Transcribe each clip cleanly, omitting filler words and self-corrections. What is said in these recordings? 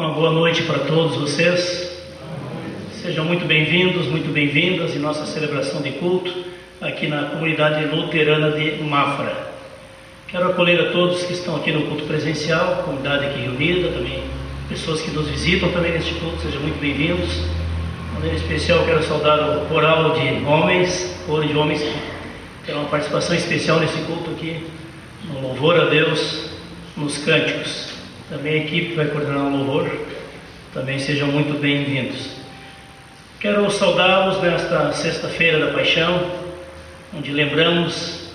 Uma boa noite para todos vocês. Sejam muito bem-vindos, muito bem-vindas em nossa celebração de culto aqui na comunidade luterana de Mafra. Quero acolher a todos que estão aqui no culto presencial, comunidade aqui reunida, também pessoas que nos visitam também neste culto, sejam muito bem-vindos. De maneira especial quero saudar o coral de homens, coro de homens que terão uma participação especial nesse culto aqui, no louvor a Deus, nos cânticos. Também a equipe que vai coordenar o louvor, também sejam muito bem-vindos. Quero saudá-los nesta sexta-feira da Paixão, onde lembramos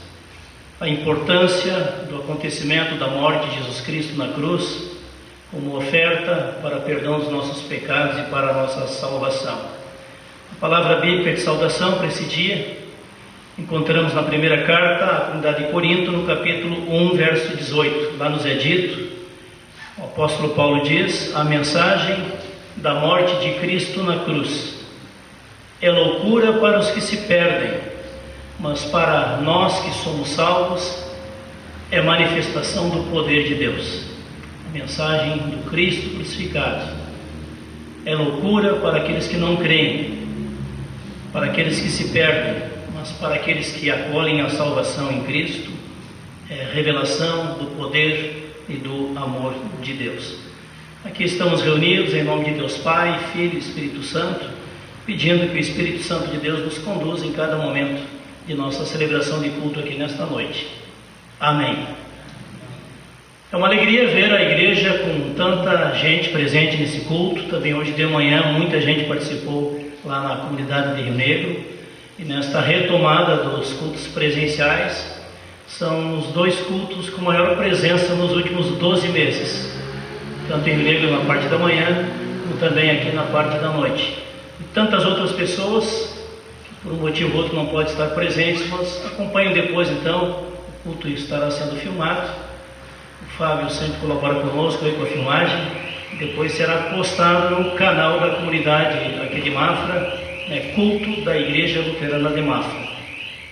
a importância do acontecimento da morte de Jesus Cristo na cruz, como oferta para perdão dos nossos pecados e para a nossa salvação. A palavra bíblica de saudação para esse dia encontramos na primeira carta à comunidade de Corinto, no capítulo 1, verso 18. Lá nos é dito, o apóstolo Paulo diz: a mensagem da morte de Cristo na cruz é loucura para os que se perdem, mas para nós que somos salvos é manifestação do poder de Deus. A mensagem do Cristo crucificado é loucura para aqueles que não creem, para aqueles que se perdem, mas para aqueles que acolhem a salvação em Cristo é revelação do poder e do amor de Deus. Aqui estamos reunidos em nome de Deus Pai, Filho e Espírito Santo, pedindo que o Espírito Santo de Deus nos conduza em cada momento de nossa celebração de culto aqui nesta noite. Amém. É uma alegria ver a igreja com tanta gente presente nesse culto. Também hoje de manhã muita gente participou lá na comunidade de Rio Negro. E nesta retomada dos cultos presenciais, são os dois cultos com maior presença nos últimos 12 meses. Tanto em Rio Negro na parte da manhã, como também aqui na parte da noite. E tantas outras pessoas que por um motivo ou outro não podem estar presentes, mas acompanham depois então. O culto estará sendo filmado. O Fábio sempre colabora conosco aí com a filmagem. Depois será postado no canal da comunidade aqui de Mafra, culto da Igreja Luterana de Mafra.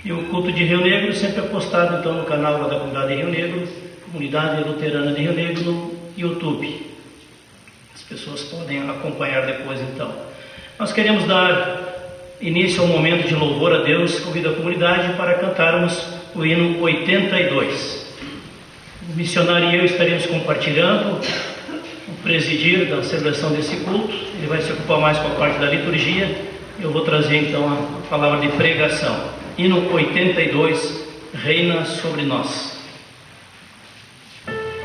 E o culto de Rio Negro sempre é postado então no canal da comunidade de Rio Negro, Comunidade Luterana de Rio Negro, no YouTube. As pessoas podem acompanhar depois então. Nós queremos dar início ao momento de louvor a Deus. Convido a comunidade para cantarmos o hino 82. O missionário e eu estaremos compartilhando o presidir da celebração desse culto. Ele vai se ocupar mais com a parte da liturgia. Eu vou trazer então a palavra de pregação. Hino 82, reina sobre nós. Jesus.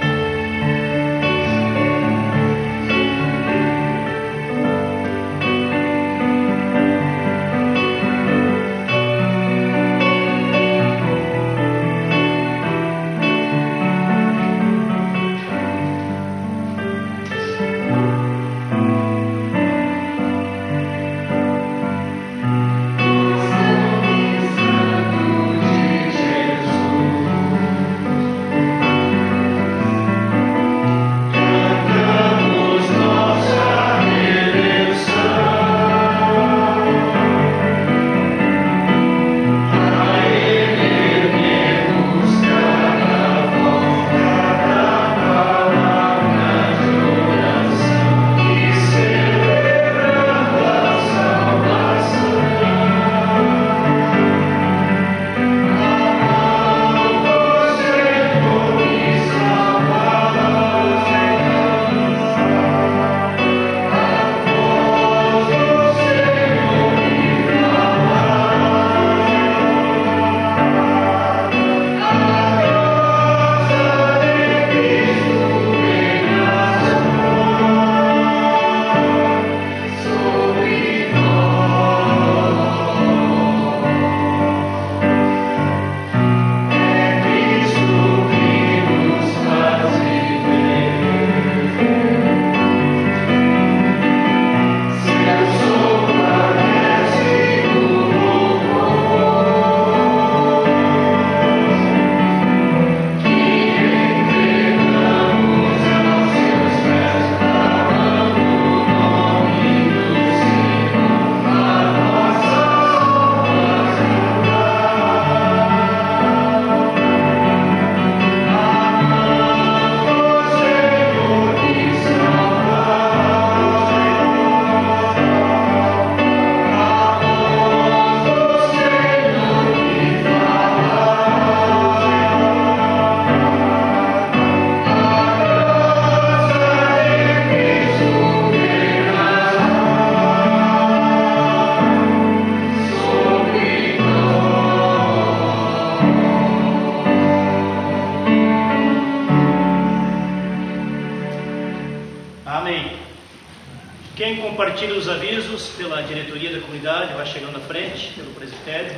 compartilhe os avisos pela diretoria da comunidade, vai chegando à frente, pelo presbitério.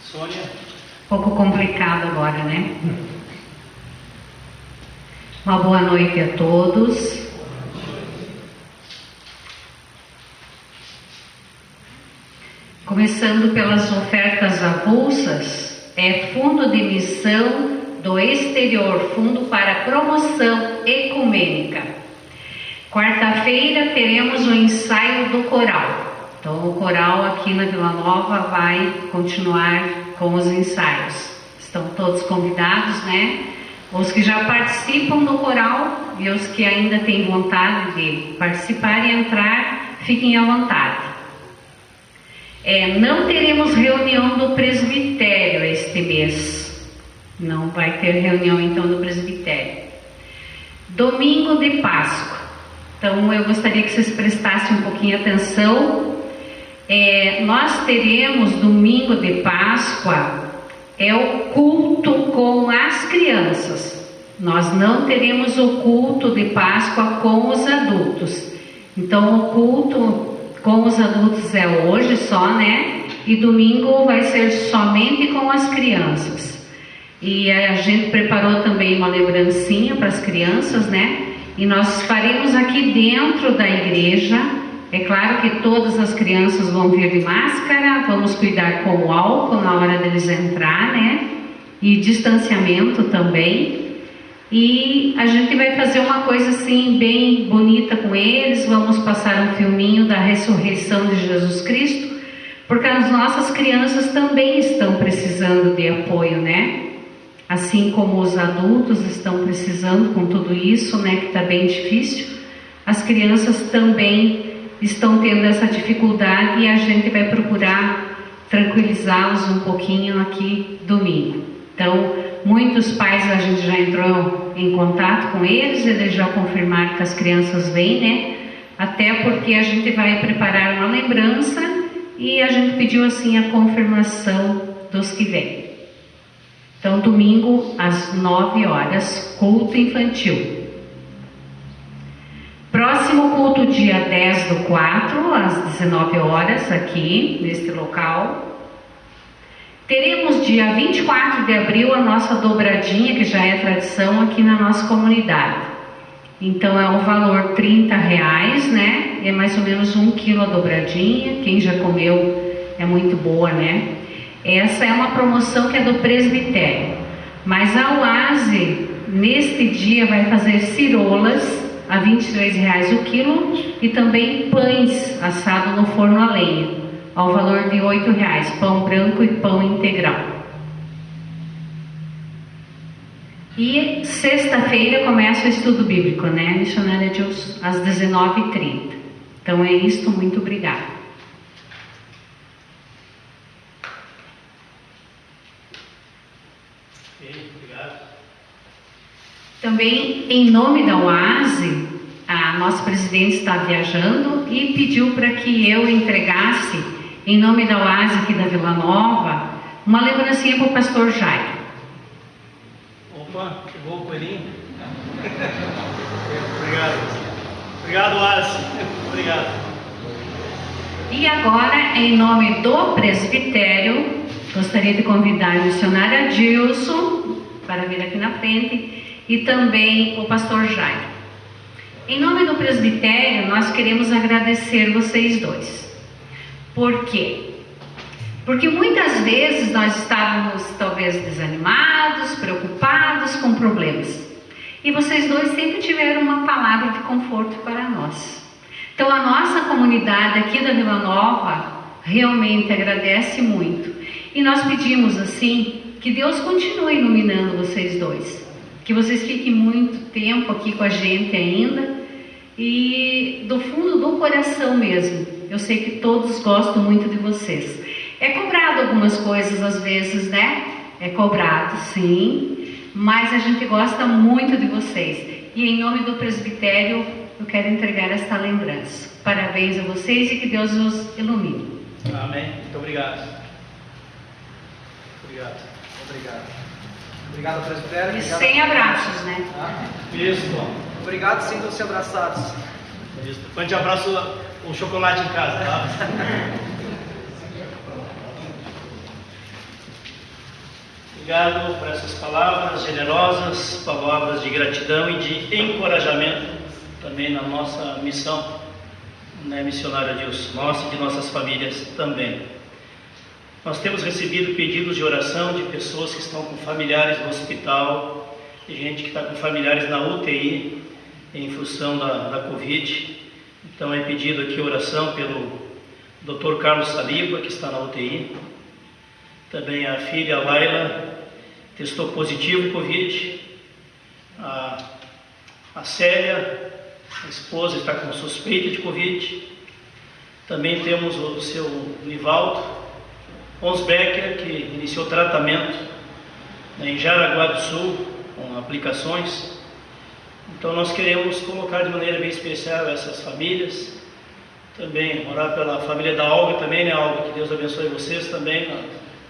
Sônia. Pouco complicado agora, né? Uma boa noite a todos. Começando pelas ofertas avulsas, Fundo de Missão do Exterior, Fundo para Promoção Ecumênica. Quarta-feira teremos o ensaio do coral. Então o coral aqui na Vila Nova vai continuar com os ensaios. Estão todos convidados, né? Os que já participam do coral e os que ainda têm vontade de participar e entrar, fiquem à vontade. Não teremos reunião do presbitério este mês. Não vai ter reunião então do presbitério. Domingo de Páscoa. Então eu gostaria que vocês prestassem um pouquinho atenção. Nós teremos domingo de Páscoa, o culto com as crianças. Nós não teremos o culto de Páscoa com os adultos. Então o culto com os adultos é hoje só, né? E domingo vai ser somente com as crianças. E a gente preparou também uma lembrancinha para as crianças, né? E nós faremos aqui dentro da igreja. É claro que todas as crianças vão vir de máscara, vamos cuidar com o álcool na hora deles entrar, né? E distanciamento também. E a gente vai fazer uma coisa assim bem bonita com eles. Vamos passar um filminho da ressurreição de Jesus Cristo, porque as nossas crianças também estão precisando de apoio, né? Assim como os adultos estão precisando com tudo isso, né? Que está bem difícil. As crianças também estão tendo essa dificuldade e a gente vai procurar tranquilizá-los um pouquinho aqui domingo. Então, muitos pais a gente já entrou em contato com eles já confirmaram que as crianças vêm, né? Até porque a gente vai preparar uma lembrança e a gente pediu assim a confirmação dos que vêm. Então, domingo às 9 horas, culto infantil. Próximo culto, dia 10/4, às 19 horas, aqui neste local. Teremos dia 24 de abril a nossa dobradinha, que já é tradição aqui na nossa comunidade. Então é o valor R$30, né? É mais ou menos 1 quilo a dobradinha. Quem já comeu é muito boa, né? Essa é uma promoção que é do presbitério. Mas a Oase, neste dia, vai fazer cirolas a R$23 o quilo e também pães assado no forno a lenha, ao valor de R$8, pão branco e pão integral. E sexta-feira começa o estudo bíblico, né? Missionária Deus, às 19h30. Então é isto, muito obrigada. Também, em nome da Oase, a nossa presidente está viajando e pediu para que eu entregasse, em nome da Oase aqui da Vila Nova, uma lembrancinha para o pastor Jairo. Opa, chegou o coelhinho. Obrigado. Obrigado, Oase. Obrigado. E agora, em nome do presbitério, gostaria de convidar a missionária Dilson para vir aqui na frente e também o pastor Jairo. Em nome do presbitério, nós queremos agradecer vocês dois. Por quê? Porque muitas vezes nós estávamos talvez desanimados, preocupados com problemas. E vocês dois sempre tiveram uma palavra de conforto para nós. Então a nossa comunidade aqui da Vila Nova realmente agradece muito. E nós pedimos assim, que Deus continue iluminando vocês dois. Que vocês fiquem muito tempo aqui com a gente ainda. E do fundo do coração mesmo, eu sei que todos gostam muito de vocês. É cobrado algumas coisas às vezes, né? É cobrado, sim, mas a gente gosta muito de vocês. E em nome do presbitério, eu quero entregar esta lembrança. Parabéns a vocês e que Deus os ilumine. Amém. Muito obrigado. Obrigado. Obrigado. Obrigado, presbitério. E sem abraços, né? Isso. Obrigado, sintam-se abraçados. Depois a gente abraça o chocolate em casa, tá? Obrigado por essas palavras generosas, palavras de gratidão e de encorajamento também na nossa missão, né, missionária Deus, nossa e de nossas famílias também. Nós temos recebido pedidos de oração de pessoas que estão com familiares no hospital, de gente que está com familiares na UTI em função da Covid. Então é pedido aqui oração pelo Dr. Carlos Saliba, que está na UTI. Também a filha Laila testou positivo Covid. A Célia, a esposa, está com suspeita de Covid. Também temos o seu Nivaldo Onsbecker, que iniciou tratamento, né, em Jaraguá do Sul, com aplicações. Então nós queremos colocar de maneira bem especial essas famílias. Também orar pela família da Olga também, né, Olga? Que Deus abençoe vocês também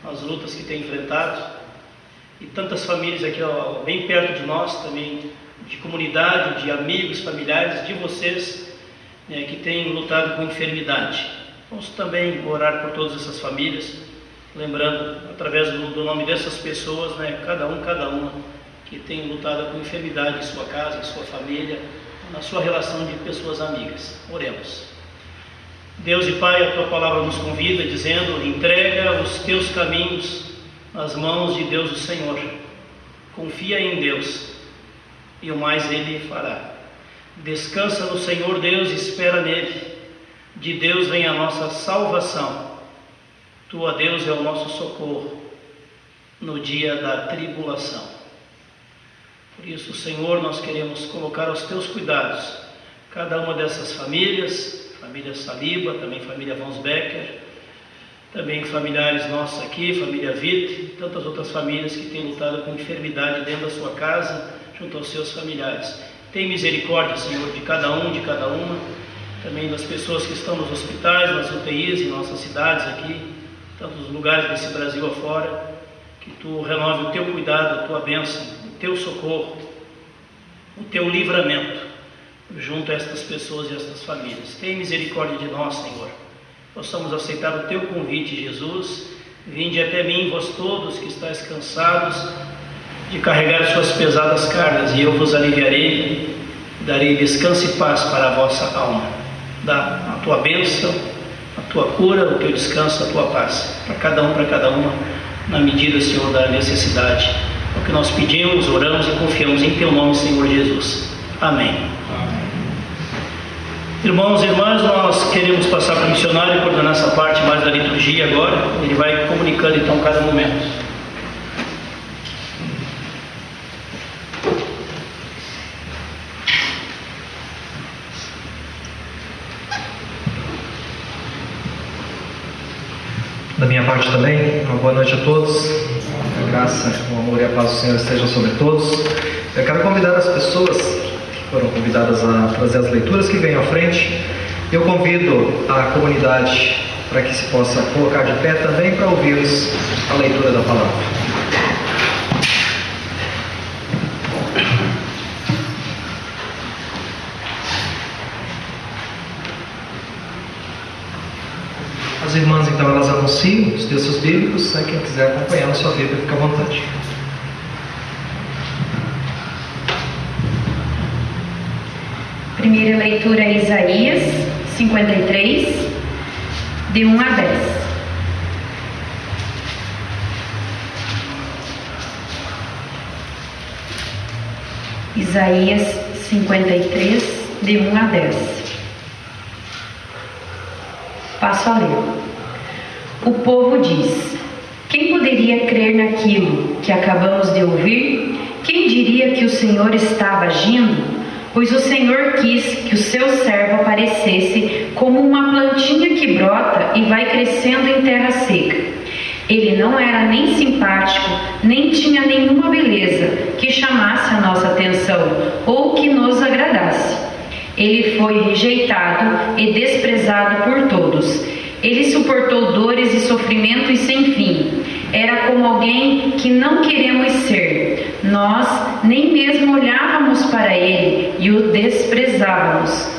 nas lutas que têm enfrentado. E tantas famílias aqui, ó, bem perto de nós também, de comunidade, de amigos, familiares, de vocês, né, que têm lutado com enfermidade. Vamos também orar por todas essas famílias, lembrando, através do nome dessas pessoas, né, cada uma, que tem lutado com enfermidade em sua casa, em sua família, na sua relação de pessoas amigas. Oremos. Deus e Pai, a Tua palavra nos convida, dizendo: entrega os teus caminhos nas mãos de Deus o Senhor. Confia em Deus, e o mais Ele fará. Descansa no Senhor Deus e espera nele. De Deus vem a nossa salvação. Tu, ó Deus, é o nosso socorro no dia da tribulação. Por isso, Senhor, nós queremos colocar aos Teus cuidados cada uma dessas famílias, família Saliba, também família Vonsbecker, também familiares nossos aqui, família Witt, e tantas outras famílias que têm lutado com enfermidade dentro da sua casa, junto aos seus familiares. Tem misericórdia, Senhor, de cada um, de cada uma, também das pessoas que estão nos hospitais, nas UTIs, em nossas cidades aqui, tantos lugares desse Brasil afora, que Tu renove o Teu cuidado, a Tua bênção, o Teu socorro, o Teu livramento, junto a estas pessoas e a estas famílias. Tem misericórdia de nós, Senhor. Possamos aceitar o Teu convite, Jesus. Vinde até mim, vós todos que estáis cansados de carregar suas pesadas cargas, e eu vos aliviarei, darei descanso e paz para a vossa alma. Dá a Tua bênção, a Tua cura, o Teu descanso, a Tua paz, para cada uma, na medida, Senhor, da necessidade. É o que nós pedimos, oramos e confiamos em Teu nome, Senhor Jesus. Amém. Irmãos e irmãs, nós queremos passar para o missionário e coordenar essa parte mais da liturgia agora. Ele vai comunicando então cada momento. Da minha parte também, uma boa noite a todos. A graça, o amor e a paz do Senhor estejam sobre todos. Eu quero convidar as pessoas que foram convidadas a trazer as leituras que venham à frente. Eu convido a comunidade para que se possa colocar de pé também para ouvirmos a leitura da palavra. As irmãs, então, elas anunciam os textos bíblicos, né? Quem quiser acompanhar na sua Bíblia, fica à vontade. Primeira leitura é Isaías 53, de 1 a 10. Isaías 53, de 1 a 10. Passo a ler. O povo diz: quem poderia crer naquilo que acabamos de ouvir? Quem diria que o Senhor estava agindo? Pois o Senhor quis que o seu servo aparecesse como uma plantinha que brota e vai crescendo em terra seca. Ele não era nem simpático, nem tinha nenhuma beleza que chamasse a nossa atenção ou que nos agradasse. Ele foi rejeitado e desprezado por todos. Ele suportou dores e sofrimentos sem fim. Era como alguém que não queremos ser. Nós nem mesmo olhávamos para ele e o desprezávamos.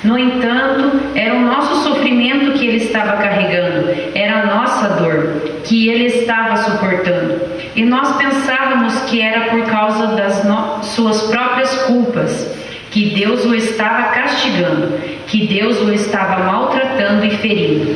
No entanto, era o nosso sofrimento que ele estava carregando, era a nossa dor que ele estava suportando. E nós pensávamos que era por causa das suas próprias culpas, que Deus o estava castigando, que Deus o estava maltratando e ferindo.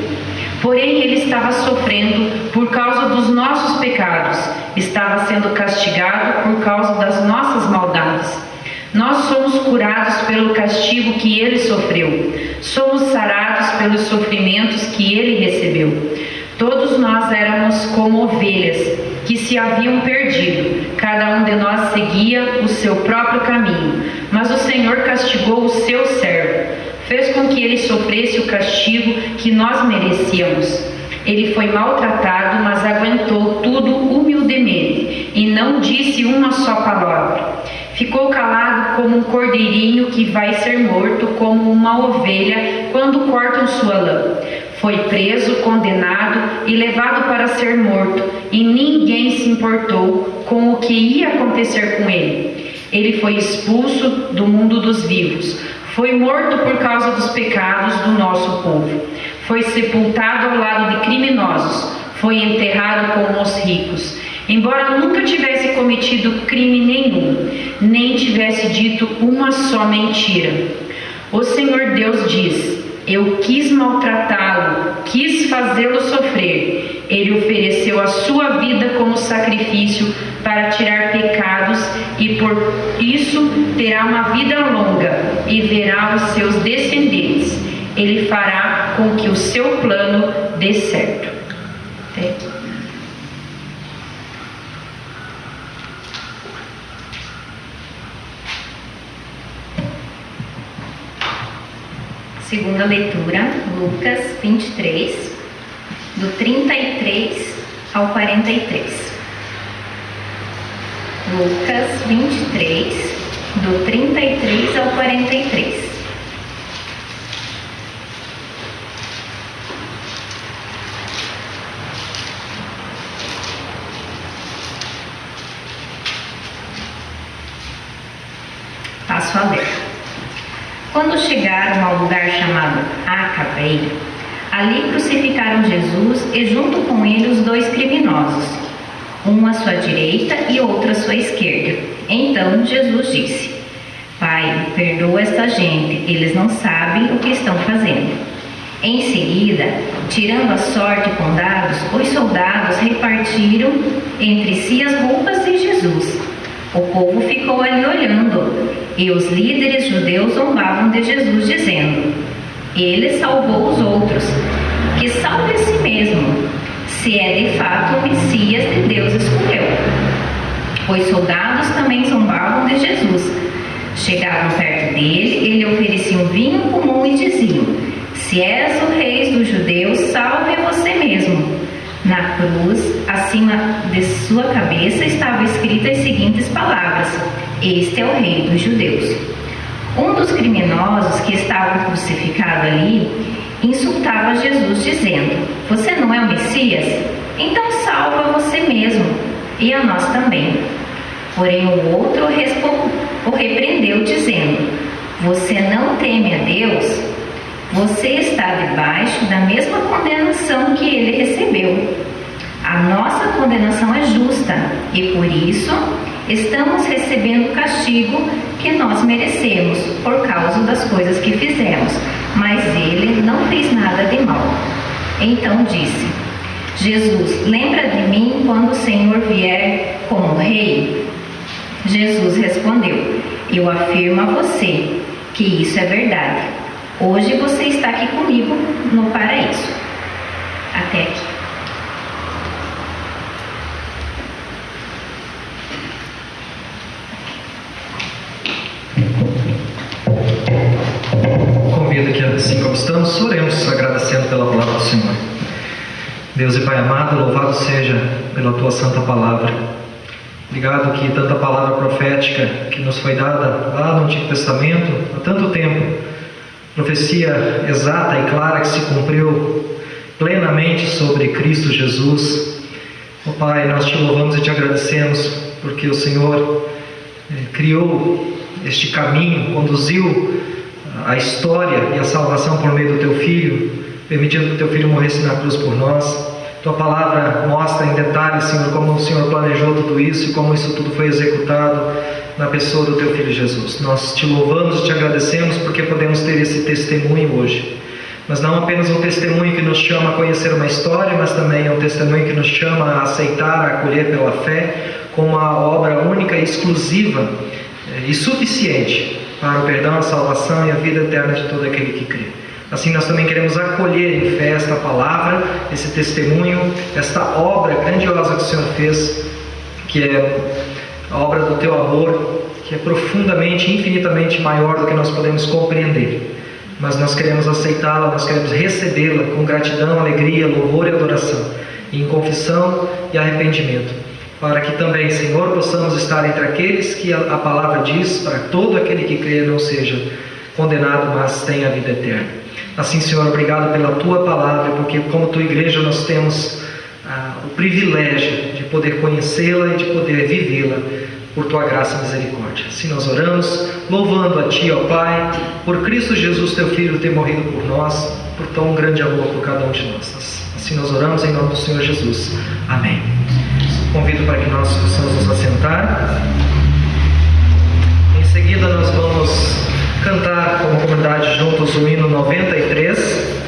Porém, ele estava sofrendo por causa dos nossos pecados, estava sendo castigado por causa das nossas maldades. Nós somos curados pelo castigo que ele sofreu, somos sarados pelos sofrimentos que ele recebeu. Todos nós éramos como ovelhas que se haviam perdido, cada um de nós seguia o seu próprio caminho, mas o Senhor castigou o seu servo, fez com que ele sofresse o castigo que nós merecíamos. Ele foi maltratado, mas aguentou tudo humildemente e não disse uma só palavra. Ficou calado como um cordeirinho que vai ser morto, como uma ovelha quando cortam sua lã. Foi preso, condenado e levado para ser morto, e ninguém se importou com o que ia acontecer com ele. Ele foi expulso do mundo dos vivos. Foi morto por causa dos pecados do nosso povo. Foi sepultado ao lado de criminosos. Foi enterrado com os ricos. Embora nunca tivesse cometido crime nenhum, nem tivesse dito uma só mentira. O Senhor Deus diz: eu quis maltratá-lo, quis fazê-lo sofrer. Ele ofereceu a sua vida como sacrifício para tirar pecados e por isso terá uma vida longa e verá os seus descendentes. Ele fará com que o seu plano dê certo. Até aqui. Segunda leitura, Lucas 23, do 33 ao 43. Lucas 23, do 33 ao 43. Passo a ler. Quando chegaram ao lugar chamado A Caveira, ali crucificaram Jesus e junto com ele os dois criminosos, um à sua direita e outro à sua esquerda. Então Jesus disse: Pai, perdoa esta gente, eles não sabem o que estão fazendo. Em seguida, tirando a sorte com dados, os soldados repartiram entre si as roupas de Jesus. O povo ficou ali olhando, e os líderes judeus zombavam de Jesus, dizendo: Ele salvou os outros, que salve a si mesmo, se é de fato o Messias de Deus escolheu. Os soldados também zombavam de Jesus. Chegavam perto dele, ele oferecia um vinho comum e diziam: Se és o rei dos judeus, salve a você mesmo. Na cruz, acima de sua cabeça, estavam escritas as seguintes palavras: Este é o rei dos judeus. Um dos criminosos que estavam crucificados ali insultava Jesus, dizendo: Você não é o Messias? Então salva você mesmo e a nós também. Porém o outro o repreendeu, dizendo: Você não teme a Deus? Você está debaixo da mesma condenação que ele recebeu. A nossa condenação é justa e por isso estamos recebendo o castigo que nós merecemos por causa das coisas que fizemos, mas ele não fez nada de mal. Então disse Jesus: Lembra de mim quando o Senhor vier como rei? Jesus respondeu: Eu afirmo a você que isso é verdade. Hoje você está aqui comigo no paraíso. Até aqui. Convido que, assim como estamos, oremos agradecendo pela palavra do Senhor. Deus e Pai amado, louvado seja pela Tua santa palavra. Obrigado que tanta palavra profética que nos foi dada lá no Antigo Testamento há tanto tempo, profecia exata e clara que se cumpriu plenamente sobre Cristo Jesus. Ó Pai, nós Te louvamos e Te agradecemos porque o Senhor criou este caminho, conduziu a história e a salvação por meio do Teu Filho, permitindo que o Teu Filho morresse na cruz por nós. Tua palavra mostra em detalhes, Senhor, como o Senhor planejou tudo isso e como isso tudo foi executado na pessoa do Teu Filho Jesus. Nós Te louvamos e Te agradecemos porque podemos ter esse testemunho hoje. Mas não apenas um testemunho que nos chama a conhecer uma história, mas também um testemunho que nos chama a aceitar, a acolher pela fé, como uma obra única e exclusiva e suficiente para o perdão, a salvação e a vida eterna de todo aquele que crê. Assim nós também queremos acolher em fé esta palavra, esse testemunho, esta obra grandiosa que o Senhor fez, que é a obra do Teu amor, que é profundamente, infinitamente maior do que nós podemos compreender. Mas nós queremos aceitá-la, nós queremos recebê-la com gratidão, alegria, louvor e adoração, em confissão e arrependimento, para que também, Senhor, possamos estar entre aqueles que a palavra diz, para todo aquele que crê não seja condenado, mas tenha a vida eterna. Assim, Senhor, obrigado pela Tua palavra, porque como Tua igreja nós temos o privilégio de poder conhecê-la e de poder vivê-la por Tua graça e misericórdia. Assim nós oramos, louvando a Ti, ó Pai, por Cristo Jesus, Teu Filho, ter morrido por nós, por tão grande amor por cada um de nós. Assim nós oramos em nome do Senhor Jesus. Amém. Convido para que nós possamos nos assentar. Em seguida nós vamos cantar como comunidade juntos o hino 93.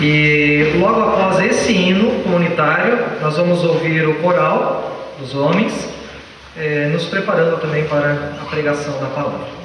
E logo após esse hino comunitário, nós vamos ouvir o coral dos homens, nos preparando também para a pregação da palavra.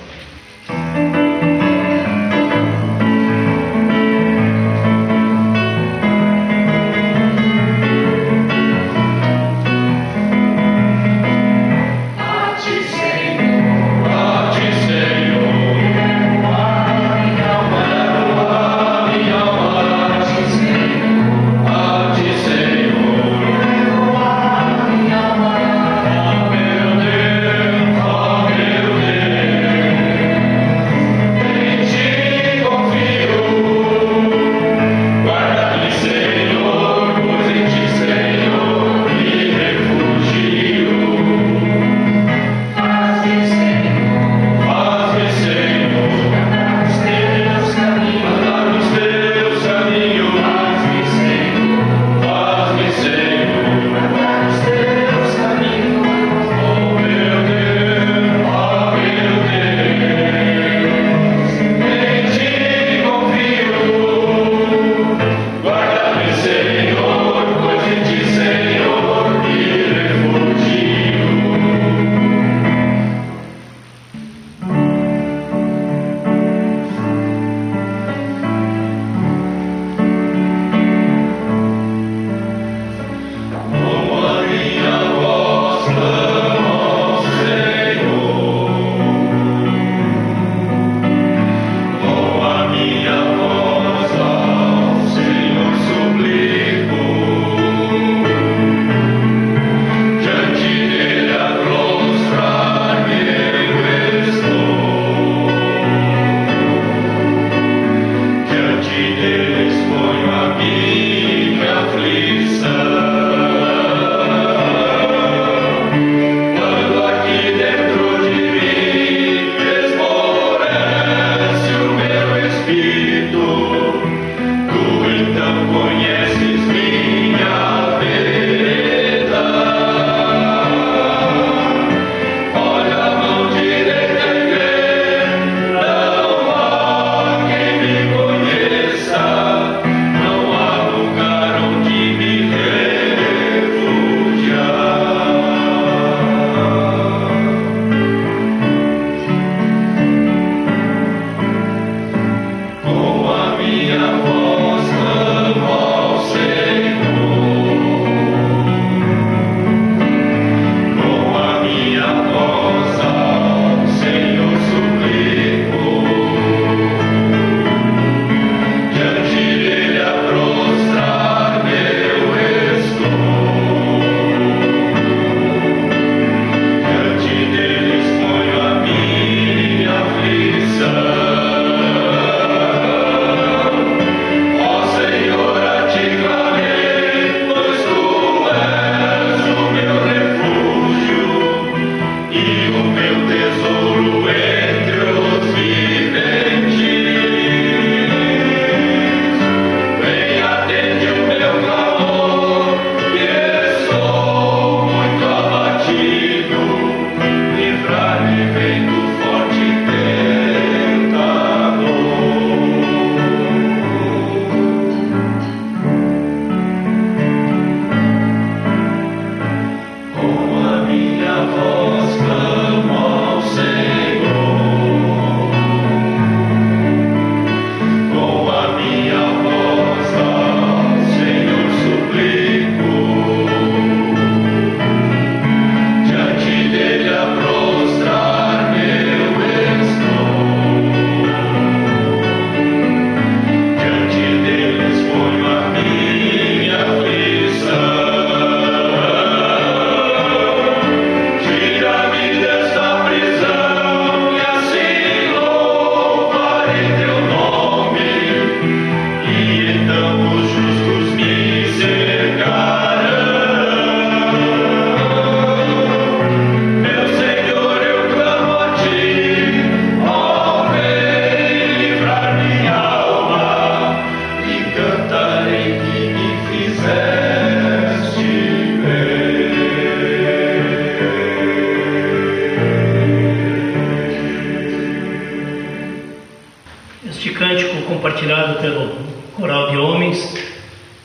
cantado pelo coral de homens,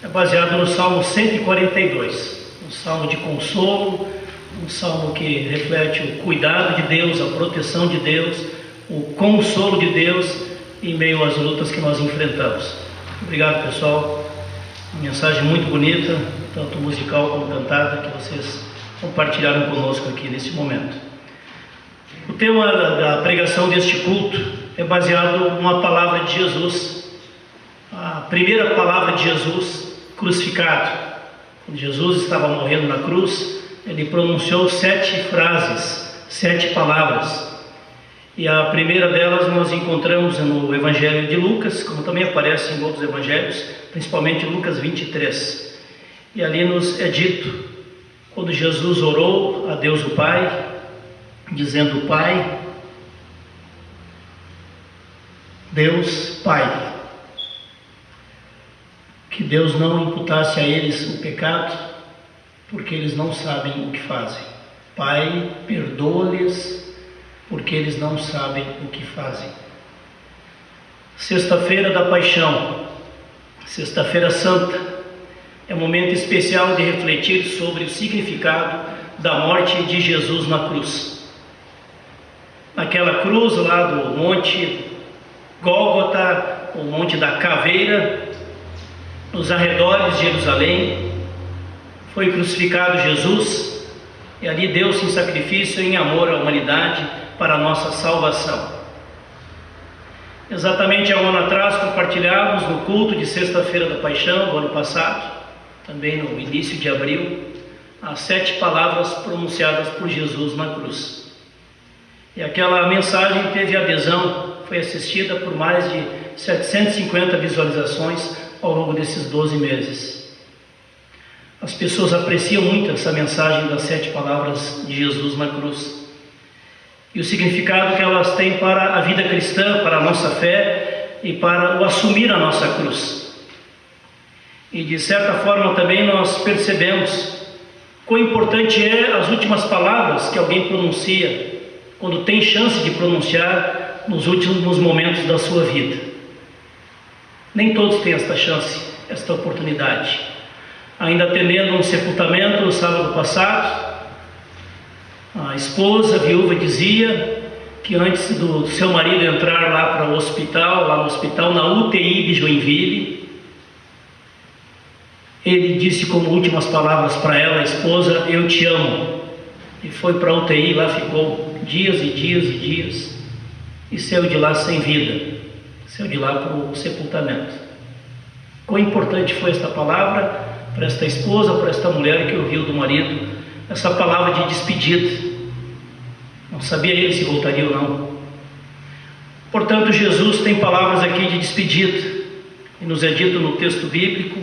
é baseado no Salmo 142, um salmo de consolo, um salmo que reflete o cuidado de Deus, a proteção de Deus, o consolo de Deus em meio às lutas que nós enfrentamos. Obrigado, pessoal. Uma mensagem muito bonita, tanto musical como cantada, que vocês compartilharam conosco aqui nesse momento. O tema da pregação deste culto é baseado numa palavra de Jesus, a primeira palavra de Jesus crucificado. Quando Jesus estava morrendo na cruz, ele pronunciou 7 frases, 7 palavras. E a primeira delas nós encontramos no Evangelho de Lucas, como também aparece em outros evangelhos, principalmente Lucas 23. E ali nos é dito, quando Jesus orou a Deus o Pai, dizendo: Pai, Deus Pai, que Deus não imputasse a eles o pecado, porque eles não sabem o que fazem. Pai, perdoa-lhes, porque eles não sabem o que fazem. Sexta-feira da Paixão, Sexta-feira Santa, é um momento especial de refletir sobre o significado da morte de Jesus na cruz. Naquela cruz lá do Monte Gólgota, o Monte da Caveira, nos arredores de Jerusalém, foi crucificado Jesus, e ali deu-se em sacrifício em amor à humanidade para a nossa salvação. Exatamente há um ano atrás compartilhávamos no culto de Sexta-feira da Paixão do ano passado, também no início de abril, as 7 palavras pronunciadas por Jesus na cruz. E aquela mensagem teve adesão, foi assistida por mais de 750 visualizações ao longo desses 12 meses. As pessoas apreciam muito essa mensagem das 7 palavras de Jesus na cruz e o significado que elas têm para a vida cristã, para a nossa fé e para o assumir a nossa cruz. E de certa forma também nós percebemos quão importante é as últimas palavras que alguém pronuncia quando tem chance de pronunciar nos últimos momentos da sua vida. Nem todos têm esta chance, esta oportunidade. Ainda atendendo um sepultamento no sábado passado, a esposa viúva dizia que antes do seu marido entrar lá para o hospital, lá no hospital, na UTI de Joinville, ele disse como últimas palavras para ela, a esposa: eu te amo. E foi para a UTI, lá ficou dias e dias e dias, e saiu de lá sem vida, saiu de lá para o sepultamento. Quão importante foi esta palavra para esta esposa, para esta mulher que ouviu do marido essa palavra de despedida. Não sabia ele se voltaria ou não. Portanto, Jesus tem palavras aqui de despedida, e nos é dito no texto bíblico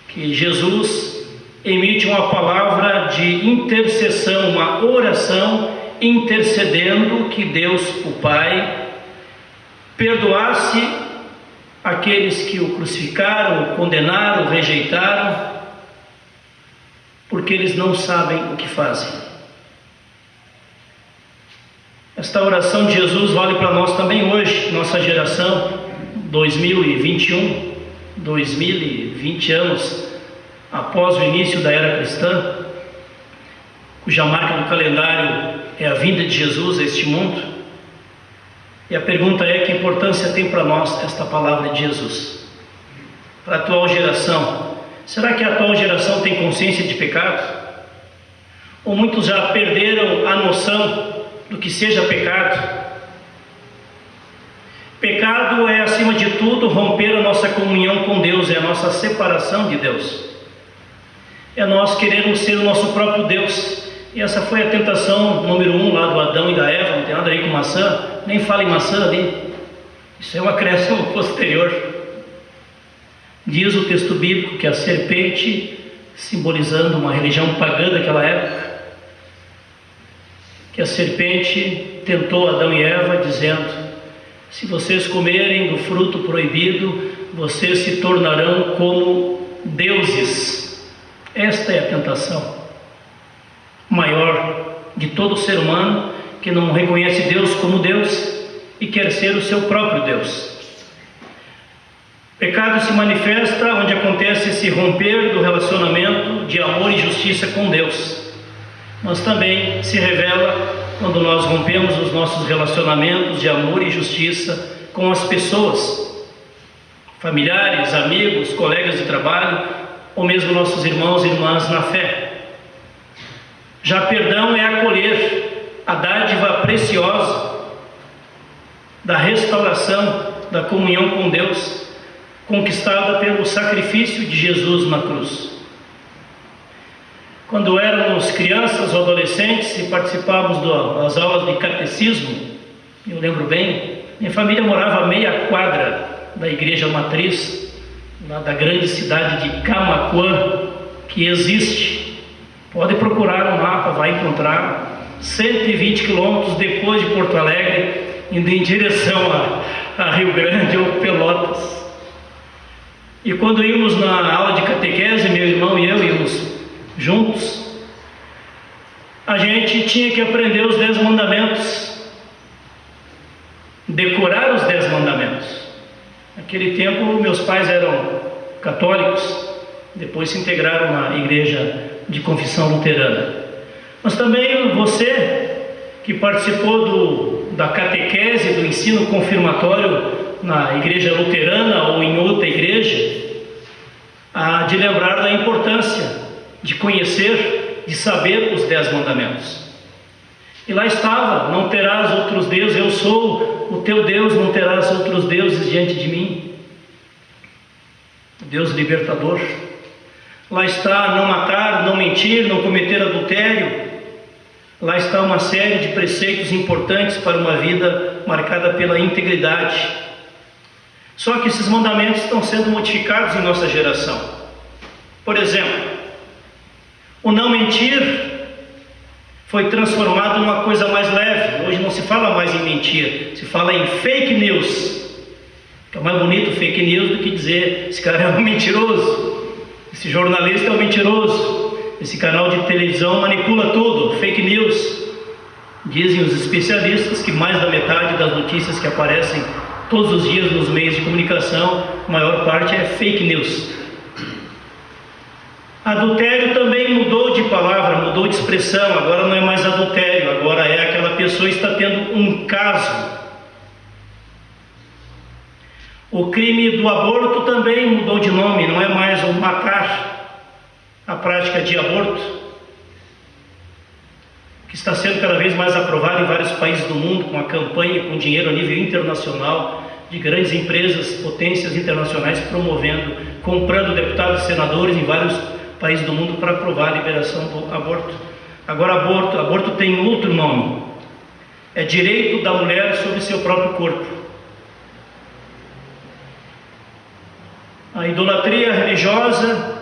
que Jesus emite uma palavra de intercessão, uma oração, intercedendo que Deus, o Pai, perdoasse aqueles que o crucificaram, o condenaram, o rejeitaram, porque eles não sabem o que fazem. Esta oração de Jesus vale para nós também hoje, nossa geração, 2021, 2020 anos após o início da era cristã, cuja marca do calendário é a vinda de Jesus a este mundo. E a pergunta é: que importância tem para nós esta palavra de Jesus? Para a atual geração, será que a atual geração tem consciência de pecado? Ou muitos já perderam a noção do que seja pecado? Pecado é, acima de tudo, romper a nossa comunhão com Deus, é a nossa separação de Deus. É nós querermos ser o nosso próprio Deus. E essa foi a tentação número 1 lá do Adão e da Eva, não tem nada a ver com maçã, nem fala em maçã ali. Isso é um acréscimo posterior. Diz o texto bíblico que a serpente, simbolizando uma religião pagã daquela época, que a serpente tentou Adão e Eva dizendo: se vocês comerem do fruto proibido, vocês se tornarão como deuses. Esta é a tentação maior de todo ser humano que não reconhece Deus como Deus e quer ser o seu próprio Deus. Pecado se manifesta onde acontece esse romper do relacionamento de amor e justiça com Deus, mas também se revela quando nós rompemos os nossos relacionamentos de amor e justiça com as pessoas, familiares, amigos, colegas de trabalho, ou mesmo nossos irmãos e irmãs na fé. Já perdão é acolher a dádiva preciosa da restauração da comunhão com Deus, conquistada pelo sacrifício de Jesus na cruz. Quando éramos crianças ou adolescentes e participávamos das aulas de catecismo, eu lembro bem, minha família morava a meia quadra da igreja matriz, lá da grande cidade de Camaquã, que existe. Pode procurar no mapa, vai encontrar, 120 quilômetros depois de Porto Alegre, indo em direção a Rio Grande ou Pelotas. E quando íamos na aula de catequese, meu irmão e eu íamos juntos, a gente tinha que aprender os 10 mandamentos, decorar os 10 mandamentos. Naquele tempo, meus pais eram católicos, depois se integraram na igreja de confissão luterana. Mas também você, que participou da catequese, do ensino confirmatório na igreja luterana ou em outra igreja, há de lembrar da importância de conhecer, de saber os 10 mandamentos. E lá estava: não terás outros deuses, eu sou o teu Deus, não terás outros deuses diante de mim. Deus libertador. Lá está: não matar, não mentir, não cometer adultério. Lá está uma série de preceitos importantes para uma vida marcada pela integridade. Só que esses mandamentos estão sendo modificados em nossa geração. Por exemplo, o não mentir foi transformado numa coisa mais leve. Hoje não se fala mais em mentir, se fala em fake news. É mais bonito fake news do que dizer esse cara é um mentiroso, esse jornalista é um mentiroso, esse canal de televisão manipula tudo, fake news. Dizem os especialistas que mais da metade das notícias que aparecem todos os dias nos meios de comunicação, a maior parte é fake news. Adultério também mudou de palavra, mudou de expressão. Agora não é mais adultério, agora é aquela pessoa que está tendo um caso. O crime do aborto também mudou de nome, não é mais o matar, a prática de aborto, que está sendo cada vez mais aprovado em vários países do mundo, com a campanha, com dinheiro a nível internacional, de grandes empresas, potências internacionais promovendo, comprando deputados e senadores em vários países do mundo para aprovar a liberação do aborto. Agora aborto tem outro nome, é direito da mulher sobre seu próprio corpo. A idolatria religiosa,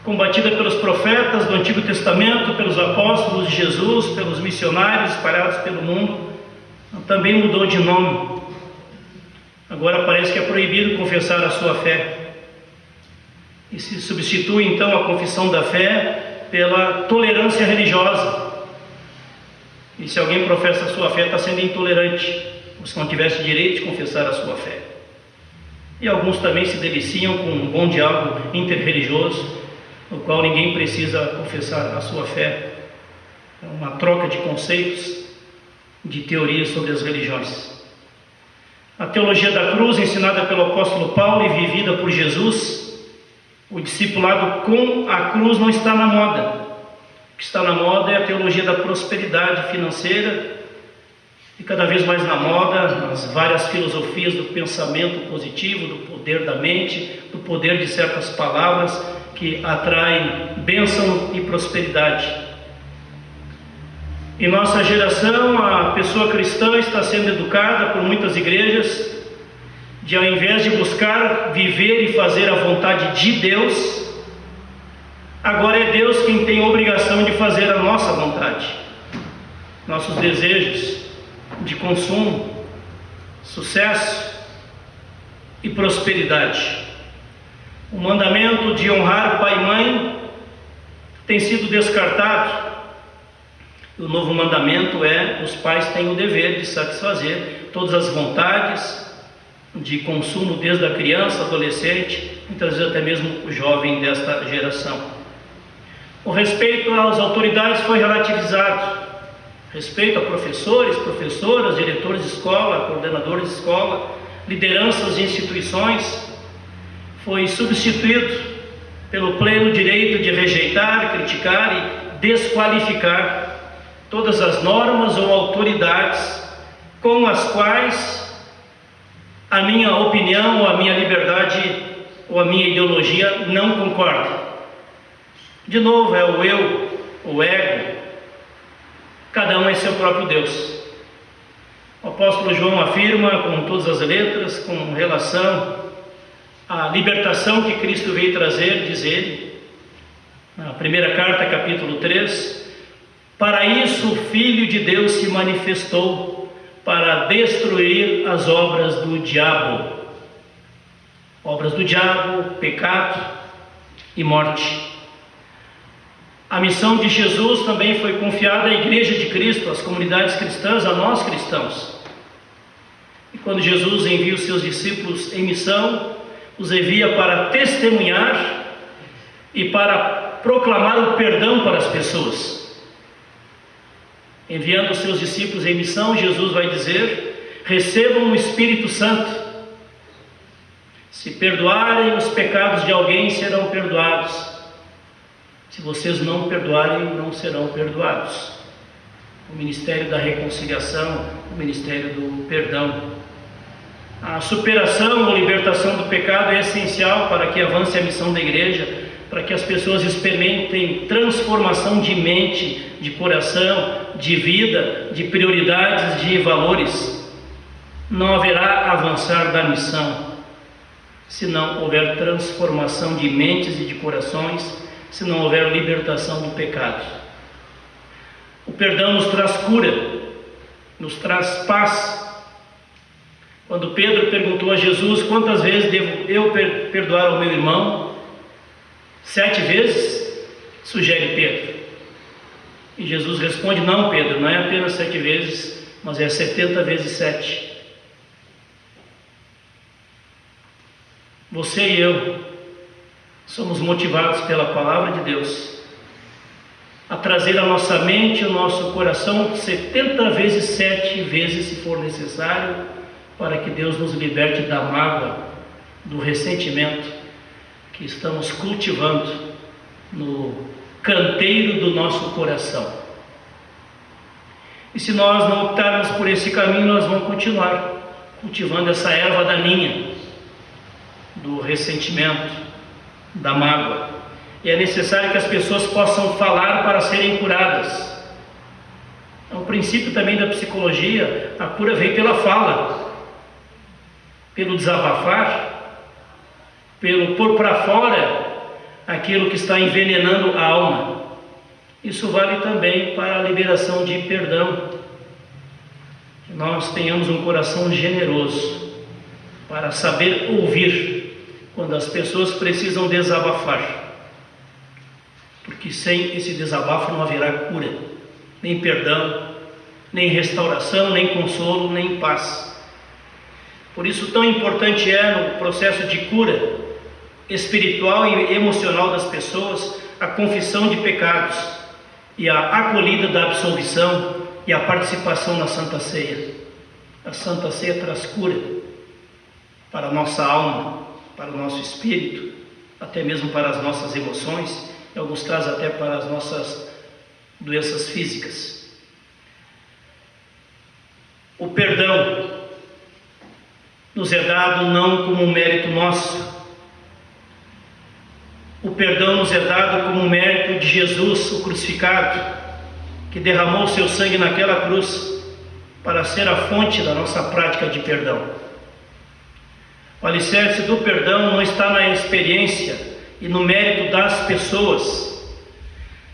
combatida pelos profetas do Antigo Testamento, pelos apóstolos de Jesus, pelos missionários espalhados pelo mundo, também mudou de nome. Agora parece que é proibido confessar a sua fé. E se substitui então a confissão da fé pela tolerância religiosa. E se alguém professa a sua fé, está sendo intolerante, como se não tivesse direito de confessar a sua fé. E alguns também se deliciam com um bom diálogo interreligioso, no qual ninguém precisa confessar a sua fé. É uma troca de conceitos, de teorias sobre as religiões. A teologia da cruz, ensinada pelo apóstolo Paulo e vivida por Jesus, o discipulado com a cruz não está na moda. O que está na moda é a teologia da prosperidade financeira, e cada vez mais na moda, nas várias filosofias do pensamento positivo, do poder da mente, do poder de certas palavras que atraem bênção e prosperidade. Em nossa geração, a pessoa cristã está sendo educada por muitas igrejas de, ao invés de buscar viver e fazer a vontade de Deus, agora é Deus quem tem a obrigação de fazer a nossa vontade. Nossos desejos de consumo, sucesso e prosperidade. O mandamento de honrar pai e mãe tem sido descartado. O novo mandamento é: os pais têm o dever de satisfazer todas as vontades de consumo desde a criança, adolescente, muitas vezes até mesmo o jovem desta geração. O respeito às autoridades foi relativizado. Respeito a professores, professoras, diretores de escola, coordenadores de escola, lideranças de instituições, foi substituído pelo pleno direito de rejeitar, criticar e desqualificar todas as normas ou autoridades com as quais a minha opinião ou a minha liberdade ou a minha ideologia não concorda. De novo, é o eu, o ego, cada um é seu próprio Deus. O apóstolo João afirma com todas as letras, com relação à libertação que Cristo veio trazer, diz ele, na primeira carta, capítulo 3, para isso o Filho de Deus se manifestou, para destruir as obras do diabo. Obras do diabo, pecado e morte. A missão de Jesus também foi confiada à Igreja de Cristo, às comunidades cristãs, a nós cristãos. E quando Jesus envia os seus discípulos em missão, os envia para testemunhar e para proclamar o perdão para as pessoas. Enviando os seus discípulos em missão, Jesus vai dizer: recebam o Espírito Santo. Se perdoarem os pecados de alguém, serão perdoados. Se vocês não perdoarem, não serão perdoados. O ministério da reconciliação, o ministério do perdão. A superação ou libertação do pecado é essencial para que avance a missão da igreja, para que as pessoas experimentem transformação de mente, de coração, de vida, de prioridades, de valores. Não haverá avançar da missão se não houver transformação de mentes e de corações, se não houver libertação do pecado. O perdão nos traz cura, nos traz paz. Quando Pedro perguntou a Jesus: quantas vezes devo eu perdoar ao meu irmão? 7 vezes? Sugere Pedro. E Jesus responde: não, Pedro, não é apenas 7 vezes, mas é 70 vezes 7. Você e eu somos motivados pela palavra de Deus a trazer à nossa mente, ao nosso coração, 70 vezes 7 vezes, se for necessário, para que Deus nos liberte da mágoa, do ressentimento que estamos cultivando no canteiro do nosso coração. E se nós não optarmos por esse caminho, nós vamos continuar cultivando essa erva daninha do ressentimento, da mágoa. E é necessário que as pessoas possam falar para serem curadas. É um princípio também da psicologia. A cura vem pela fala, pelo desabafar, pelo pôr para fora aquilo que está envenenando a alma. Isso vale também para a liberação de perdão. Que nós tenhamos um coração generoso para saber ouvir quando as pessoas precisam desabafar. Porque sem esse desabafo não haverá cura, nem perdão, nem restauração, nem consolo, nem paz. Por isso tão importante é no processo de cura espiritual e emocional das pessoas a confissão de pecados e a acolhida da absolvição e a participação na Santa Ceia. A Santa Ceia traz cura para a nossa alma, para o nosso espírito, até mesmo para as nossas emoções, e alguns casos até para as nossas doenças físicas. O perdão nos é dado não como um mérito nosso. O perdão nos é dado como um mérito de Jesus, o crucificado, que derramou seu sangue naquela cruz para ser a fonte da nossa prática de perdão. O alicerce do perdão não está na experiência e no mérito das pessoas.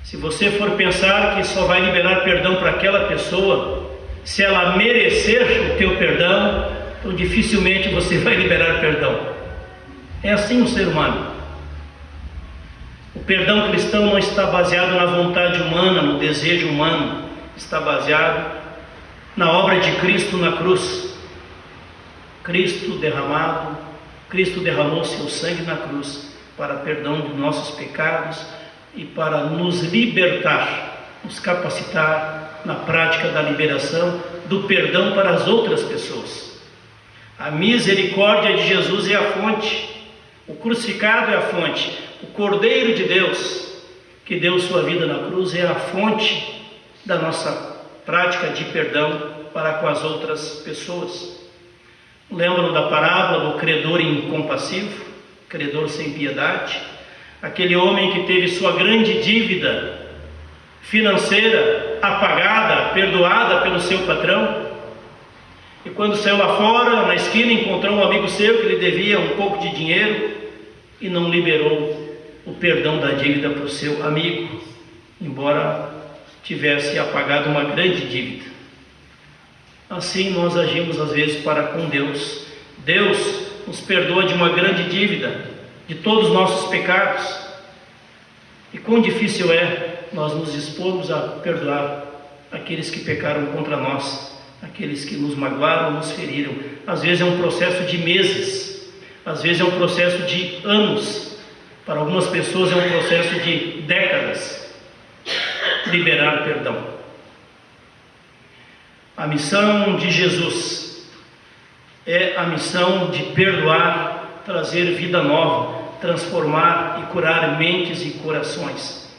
Se você for pensar que só vai liberar perdão para aquela pessoa, se ela merecer o teu perdão, então dificilmente você vai liberar perdão. É assim o ser humano. O perdão cristão não está baseado na vontade humana, no desejo humano, está baseado na obra de Cristo na cruz. Cristo derramou seu sangue na cruz para perdão dos nossos pecados e para nos libertar, nos capacitar na prática da liberação, do perdão para as outras pessoas. A misericórdia de Jesus é a fonte, o crucificado é a fonte, o Cordeiro de Deus, que deu sua vida na cruz, é a fonte da nossa prática de perdão para com as outras pessoas. Lembram da parábola do credor incompassivo, credor sem piedade? Aquele homem que teve sua grande dívida financeira apagada, perdoada pelo seu patrão, e quando saiu lá fora, na esquina, encontrou um amigo seu que lhe devia um pouco de dinheiro e não liberou o perdão da dívida para o seu amigo, embora tivesse apagado uma grande dívida. Assim nós agimos às vezes para com Deus. Deus nos perdoa de uma grande dívida, de todos os nossos pecados. E quão difícil é nós nos dispormos a perdoar aqueles que pecaram contra nós, aqueles que nos magoaram, nos feriram. Às vezes é um processo de meses, às vezes é um processo de anos, para algumas pessoas é um processo de décadas. Liberar perdão. A missão de Jesus é a missão de perdoar, trazer vida nova, transformar e curar mentes e corações.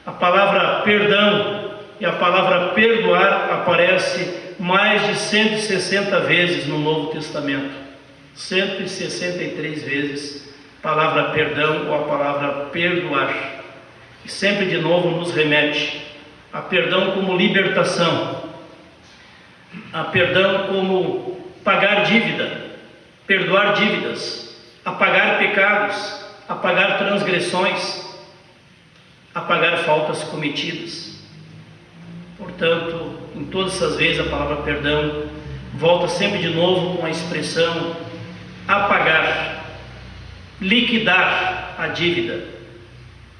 A palavra perdão e a palavra perdoar aparece mais de 160 vezes no Novo Testamento. 163 vezes a palavra perdão ou a palavra perdoar. E sempre de novo nos remete a perdão como libertação, a perdão como pagar dívida, perdoar dívidas, apagar pecados, apagar transgressões, apagar faltas cometidas. Portanto, em todas essas vezes a palavra perdão volta sempre de novo com a expressão apagar, liquidar a dívida,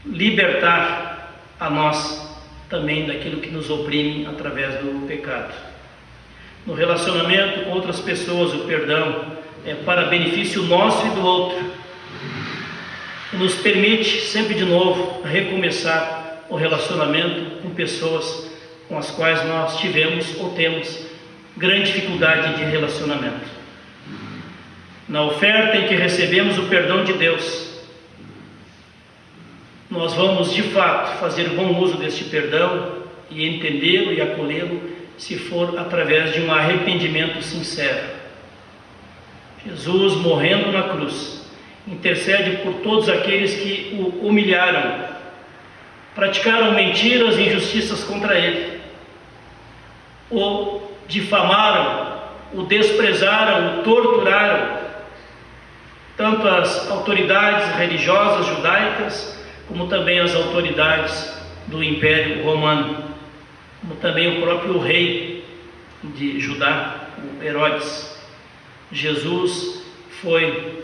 libertar a nós também daquilo que nos oprime através do pecado. No relacionamento com outras pessoas, o perdão é para benefício nosso e do outro. Nos permite sempre de novo recomeçar o relacionamento com pessoas com as quais nós tivemos ou temos grande dificuldade de relacionamento. Na oferta em que recebemos o perdão de Deus, nós vamos de fato fazer bom uso deste perdão e entendê-lo e acolhê-lo, se for através de um arrependimento sincero. Jesus, morrendo na cruz, intercede por todos aqueles que o humilharam, praticaram mentiras e injustiças contra ele, o difamaram, o desprezaram, o torturaram, tanto as autoridades religiosas judaicas, como também as autoridades do Império Romano, como também o próprio rei de Judá, o Herodes. Jesus foi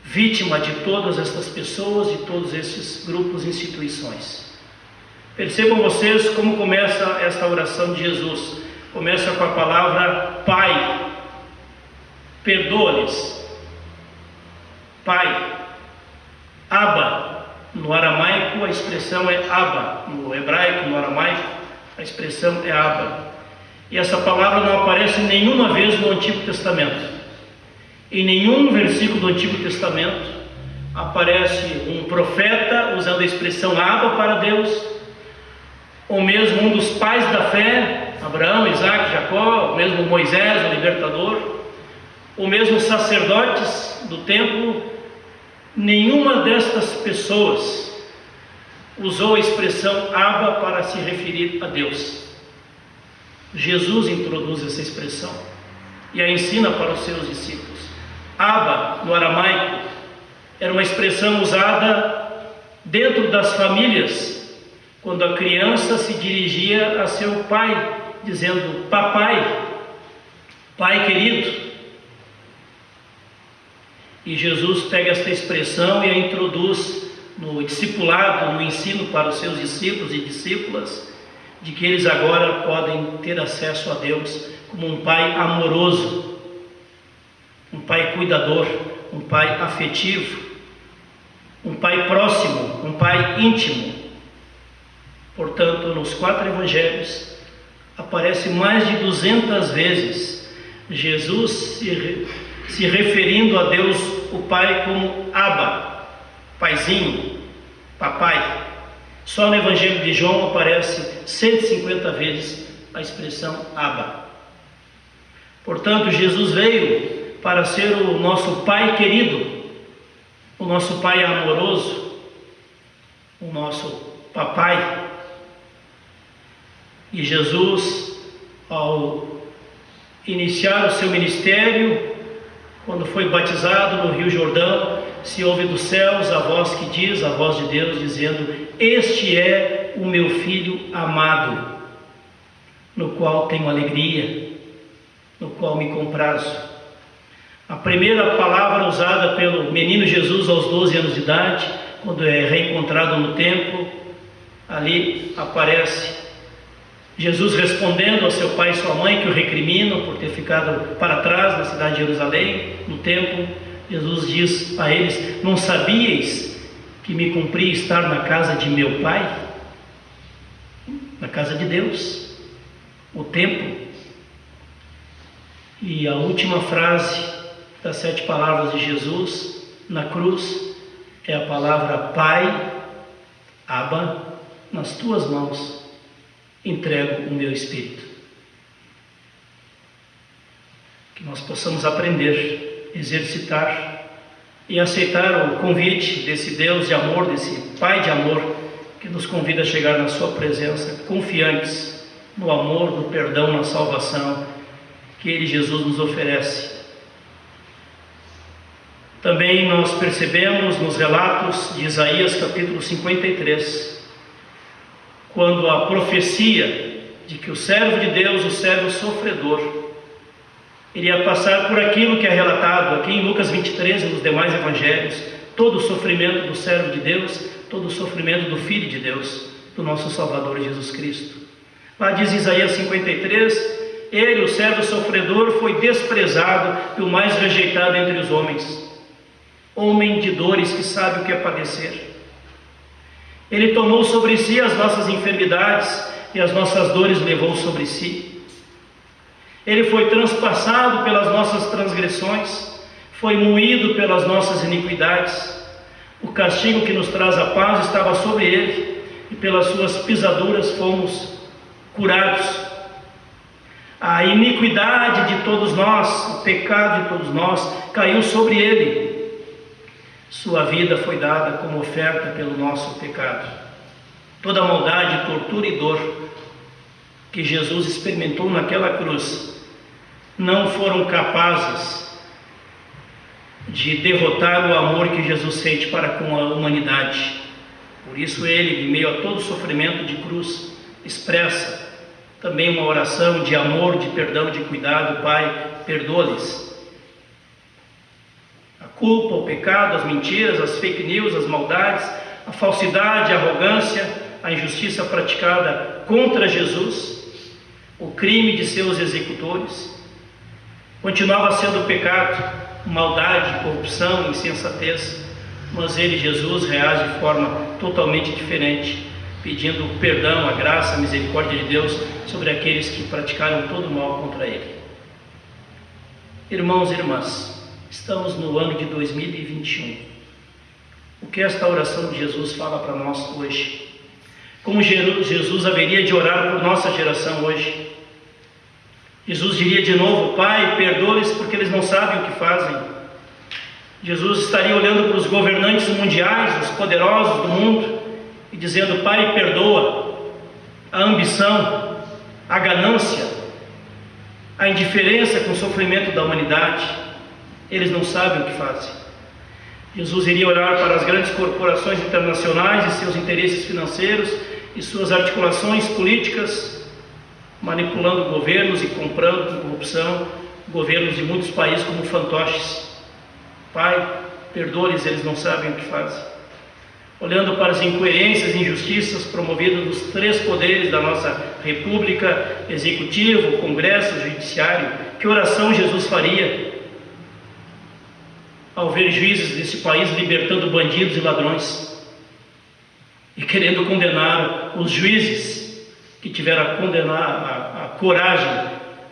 vítima de todas estas pessoas, de todos esses grupos e instituições. Percebam vocês como começa esta oração de Jesus. Começa com a palavra Pai, perdoa-lhes. Pai, Abba. No aramaico a expressão é Abba, no hebraico, no aramaico, a expressão é Abba. E essa palavra não aparece nenhuma vez no Antigo Testamento. Em nenhum versículo do Antigo Testamento aparece um profeta usando a expressão Abba para Deus, ou mesmo um dos pais da fé, Abraão, Isaac, Jacó, ou mesmo Moisés, o libertador, ou mesmo sacerdotes do templo. Nenhuma destas pessoas usou a expressão Abba para se referir a Deus. Jesus introduz essa expressão e a ensina para os seus discípulos. Abba, no aramaico, era uma expressão usada dentro das famílias, quando a criança se dirigia a seu pai, dizendo papai, pai querido. E Jesus pega esta expressão e a introduz no discipulado, no ensino para os seus discípulos e discípulas, de que eles agora podem ter acesso a Deus como um pai amoroso, um pai cuidador, um pai afetivo, um pai próximo, um pai íntimo. Portanto, nos 4 evangelhos aparece mais de 200 vezes Jesus se referindo a Deus, o Pai, como Abba, paizinho, papai. Só no Evangelho de João aparece 150 vezes a expressão Abba. Portanto, Jesus veio para ser o nosso Pai querido, o nosso Pai amoroso, o nosso papai. E Jesus, ao iniciar o seu ministério, quando foi batizado no Rio Jordão, se ouve dos céus a voz que diz, a voz de Deus, dizendo: este é o meu Filho amado, no qual tenho alegria, no qual me comprazo. A primeira palavra usada pelo menino Jesus aos 12 anos de idade, quando é reencontrado no templo, ali aparece Jesus respondendo a seu pai e sua mãe, que o recriminam por ter ficado para trás na cidade de Jerusalém, no templo. Jesus diz a eles: não sabíeis que me cumpria estar na casa de meu pai? Na casa de Deus, o templo. E a última frase das 7 palavras de Jesus na cruz é a palavra: Pai, Abba, nas tuas mãos entrego o meu espírito. Que nós possamos aprender, exercitar e aceitar o convite desse Deus de amor, desse Pai de amor, que nos convida a chegar na sua presença, confiantes no amor, no perdão, na salvação que Ele, Jesus, nos oferece. Também nós percebemos nos relatos de Isaías capítulo 53, quando a profecia de que o servo de Deus, o servo sofredor, iria passar por aquilo que é relatado aqui em Lucas 23 e nos demais evangelhos, todo o sofrimento do servo de Deus, todo o sofrimento do Filho de Deus, do nosso Salvador Jesus Cristo. Lá diz Isaías 53, ele, o servo sofredor, foi desprezado e o mais rejeitado entre os homens, homem de dores que sabe o que é padecer. Ele tomou sobre si as nossas enfermidades e as nossas dores levou sobre si. Ele foi transpassado pelas nossas transgressões, foi moído pelas nossas iniquidades. O castigo que nos traz a paz estava sobre ele, e pelas suas pisaduras fomos curados. A iniquidade de todos nós, o pecado de todos nós, caiu sobre ele. Sua vida foi dada como oferta pelo nosso pecado. Toda a maldade, tortura e dor que Jesus experimentou naquela cruz não foram capazes de derrotar o amor que Jesus sente para com a humanidade. Por isso ele, em meio a todo o sofrimento de cruz, expressa também uma oração de amor, de perdão, de cuidado. Pai, perdoa-lhes a culpa, o pecado, as mentiras, as fake news, as maldades, a falsidade, a arrogância, a injustiça praticada contra Jesus, o crime de seus executores. Continuava sendo pecado, maldade, corrupção, insensatez, mas ele, Jesus, reage de forma totalmente diferente, pedindo perdão, a graça, a misericórdia de Deus sobre aqueles que praticaram todo o mal contra ele. Irmãos e irmãs, estamos no ano de 2021. O que esta oração de Jesus fala para nós hoje? Como Jesus haveria de orar por nossa geração hoje? Jesus diria de novo: Pai, perdoa-lhes porque eles não sabem o que fazem. Jesus estaria olhando para os governantes mundiais, os poderosos do mundo, e dizendo: Pai, perdoa a ambição, a ganância, a indiferença com o sofrimento da humanidade. Eles não sabem o que fazem. Jesus iria orar para as grandes corporações internacionais e seus interesses financeiros e suas articulações políticas, manipulando governos e comprando com corrupção governos de muitos países como fantoches. Pai, perdoa-lhes, eles não sabem o que fazem. Olhando para as incoerências e injustiças promovidas dos 3 poderes da nossa república, executivo, congresso, judiciário, que oração Jesus faria? ao ver juízes desse país libertando bandidos e ladrões e querendo condenar os juízes que tiveram a coragem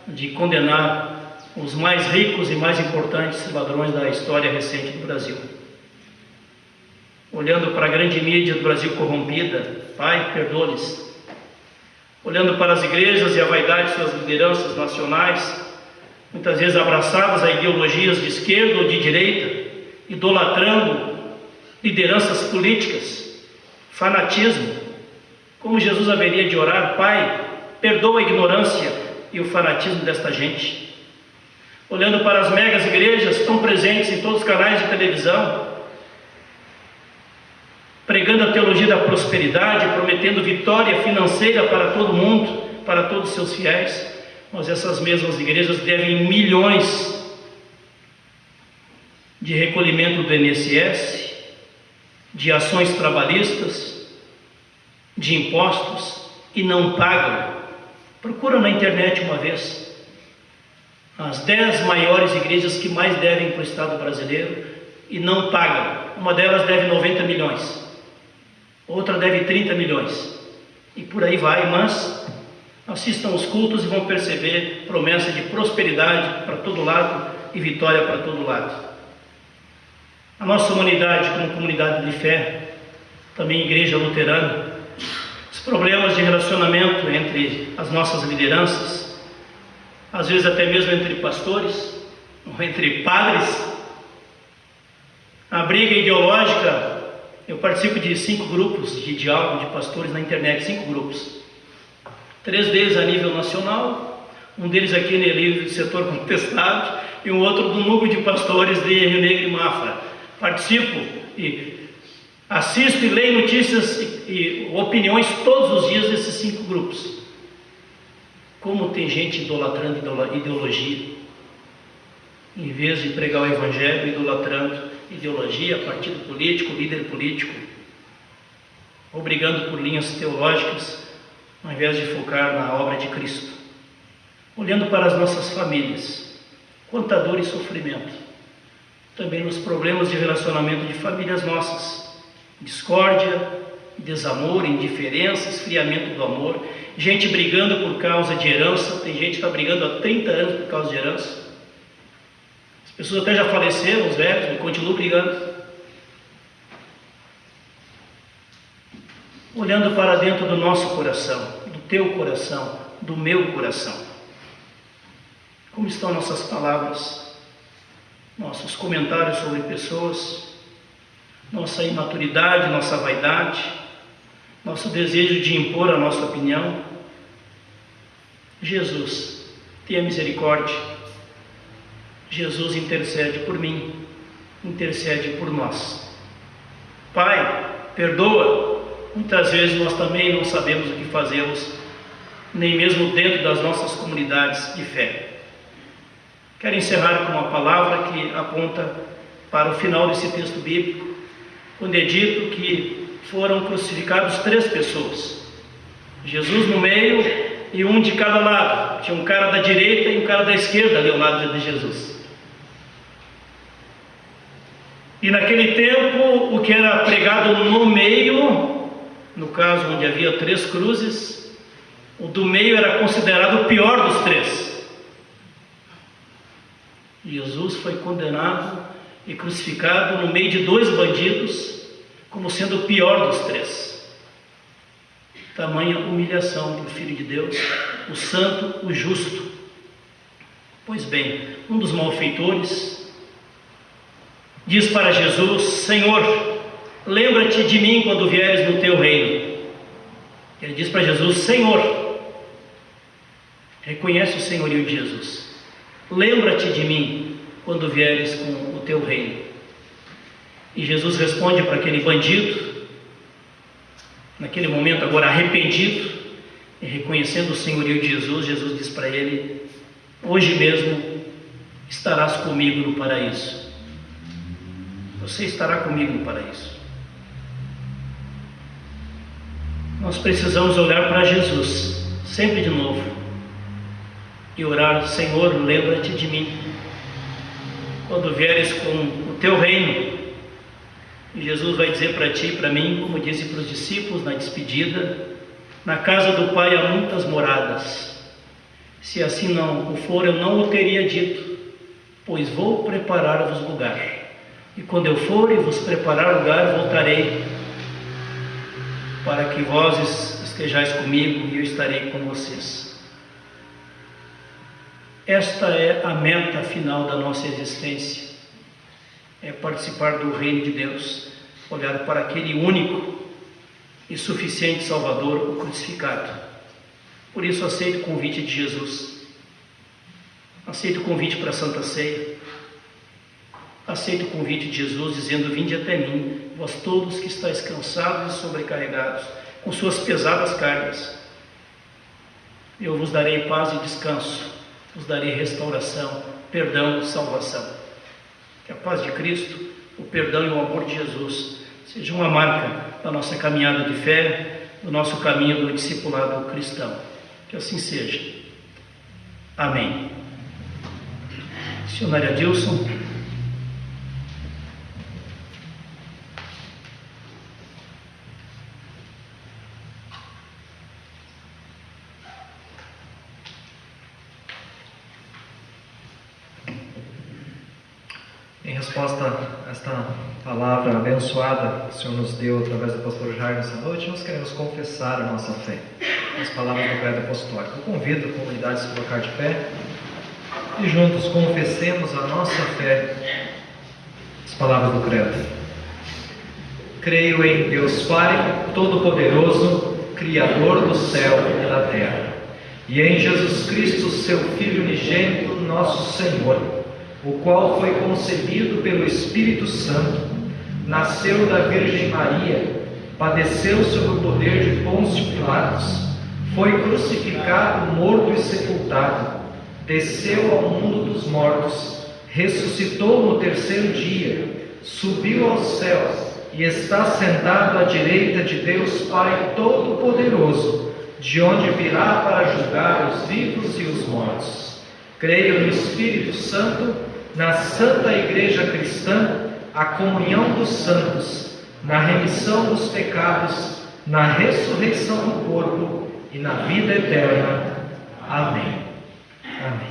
de condenar os mais ricos e mais importantes ladrões da história recente do Brasil. Olhando para a grande mídia do Brasil corrompida, Pai, perdoa-lhes. Olhando para as igrejas e a vaidade de suas lideranças nacionais, muitas vezes abraçadas a ideologias de esquerda ou de direita, idolatrando lideranças políticas, fanatismo. Como Jesus haveria de orar: Pai, perdoa a ignorância e o fanatismo desta gente. Olhando para as megas igrejas tão presentes em todos os canais de televisão, pregando a teologia da prosperidade, prometendo vitória financeira para todo mundo, para todos os seus fiéis, mas essas mesmas igrejas devem milhões de recolhimento do INSS, de ações trabalhistas, de impostos, e não pagam. Procura na internet uma vez as 10 maiores igrejas que mais devem para o Estado brasileiro e não pagam. Uma delas deve 90 milhões, outra deve 30 milhões, e por aí vai. Mas assistam os cultos e vão perceber promessa de prosperidade para todo lado e vitória para todo lado. A nossa humanidade, como comunidade de fé, também igreja luterana, os problemas de relacionamento entre as nossas lideranças, às vezes até mesmo entre pastores, ou entre padres, a briga ideológica. Eu participo de 5 grupos de diálogo de pastores na internet, 5 grupos. 3 deles a nível nacional, um deles aqui no livro do setor contestado, e um outro do núcleo de pastores de Rio Negro e Mafra. Participo e assisto e leio notícias e opiniões todos os dias desses 5 grupos. Como tem gente idolatrando ideologia, em vez de pregar o evangelho, idolatrando ideologia, partido político, líder político, ou brigando por linhas teológicas, ao invés de focar na obra de Cristo. Olhando para as nossas famílias, quanta dor e sofrimento, também nos problemas de relacionamento de famílias nossas, discórdia, desamor, indiferença, esfriamento do amor, gente brigando por causa de herança. Tem gente que está brigando há 30 anos por causa de herança. As pessoas até já faleceram, os velhos, e continuam brigando. Olhando para dentro do nosso coração, do teu coração, do meu coração, como estão nossas palavras, nossos comentários sobre pessoas, nossa imaturidade, nossa vaidade, nosso desejo de impor a nossa opinião? Jesus, tenha misericórdia. Jesus intercede por mim, intercede por nós. Pai, perdoa. Muitas vezes nós também não sabemos o que fazemos, nem mesmo dentro das nossas comunidades de fé. Quero encerrar com uma palavra que aponta para o final desse texto bíblico, quando é dito que foram crucificados 3 pessoas, Jesus no meio e um de cada lado. Tinha um cara da direita e um cara da esquerda ali ao lado de Jesus. E naquele tempo, o que era pregado no meio, no caso onde havia 3 cruzes, o do meio era considerado o pior dos 3. Jesus foi condenado e crucificado no meio de 2 bandidos, como sendo o pior dos 3. Tamanha humilhação para o Filho de Deus, o santo, o justo. Pois bem, um dos malfeitores diz para Jesus: Senhor, lembra-te de mim quando vieres no teu reino. Ele diz para Jesus: Senhor. Reconhece o senhorio de Jesus. Lembra-te de mim quando vieres com o teu reino. E Jesus responde para aquele bandido, naquele momento agora arrependido, e reconhecendo o senhorio de Jesus, Jesus diz para ele: hoje mesmo estarás comigo no paraíso. Você estará comigo no paraíso. Nós precisamos olhar para Jesus, sempre de novo, e orar: Senhor, lembra-te de mim quando vieres com o teu reino. E Jesus vai dizer para ti e para mim, como disse para os discípulos na despedida: na casa do Pai há muitas moradas. Se assim não o for, eu não o teria dito, pois vou preparar-vos lugar. E quando eu for e vos preparar lugar, voltarei, para que vós estejais comigo e eu estarei com vocês. Esta é a meta final da nossa existência. É participar do reino de Deus, olhar para aquele único e suficiente Salvador, o crucificado. Por isso aceito o convite de Jesus, aceito o convite para a Santa Ceia, aceito o convite de Jesus dizendo: vinde até mim, vós todos que estáis cansados e sobrecarregados, com suas pesadas cargas, eu vos darei paz e descanso, vos darei restauração, perdão e salvação. Que a paz de Cristo, o perdão e o amor de Jesus sejam uma marca da nossa caminhada de fé, do nosso caminho do discipulado cristão. Que assim seja. Amém. Missionário Adilson. Em resposta a esta palavra abençoada que o Senhor nos deu através do pastor Jair nessa noite, nós queremos confessar a nossa fé, as palavras do credo apostólico. Eu convido a comunidade a se colocar de pé e juntos confessemos a nossa fé, as palavras do credo. Creio em Deus Pai Todo-Poderoso, Criador do céu e da terra, e em Jesus Cristo, seu Filho unigênito, nosso Senhor, o qual foi concebido pelo Espírito Santo, nasceu da Virgem Maria, padeceu sob o poder de Pôncio Pilatos, foi crucificado, morto e sepultado, desceu ao mundo dos mortos, ressuscitou no terceiro dia, subiu aos céus e está sentado à direita de Deus Pai Todo-Poderoso, de onde virá para julgar os vivos e os mortos. Creio no Espírito Santo, na Santa Igreja Cristã, a comunhão dos santos, na remissão dos pecados, na ressurreição do corpo e na vida eterna. Amém. Amém.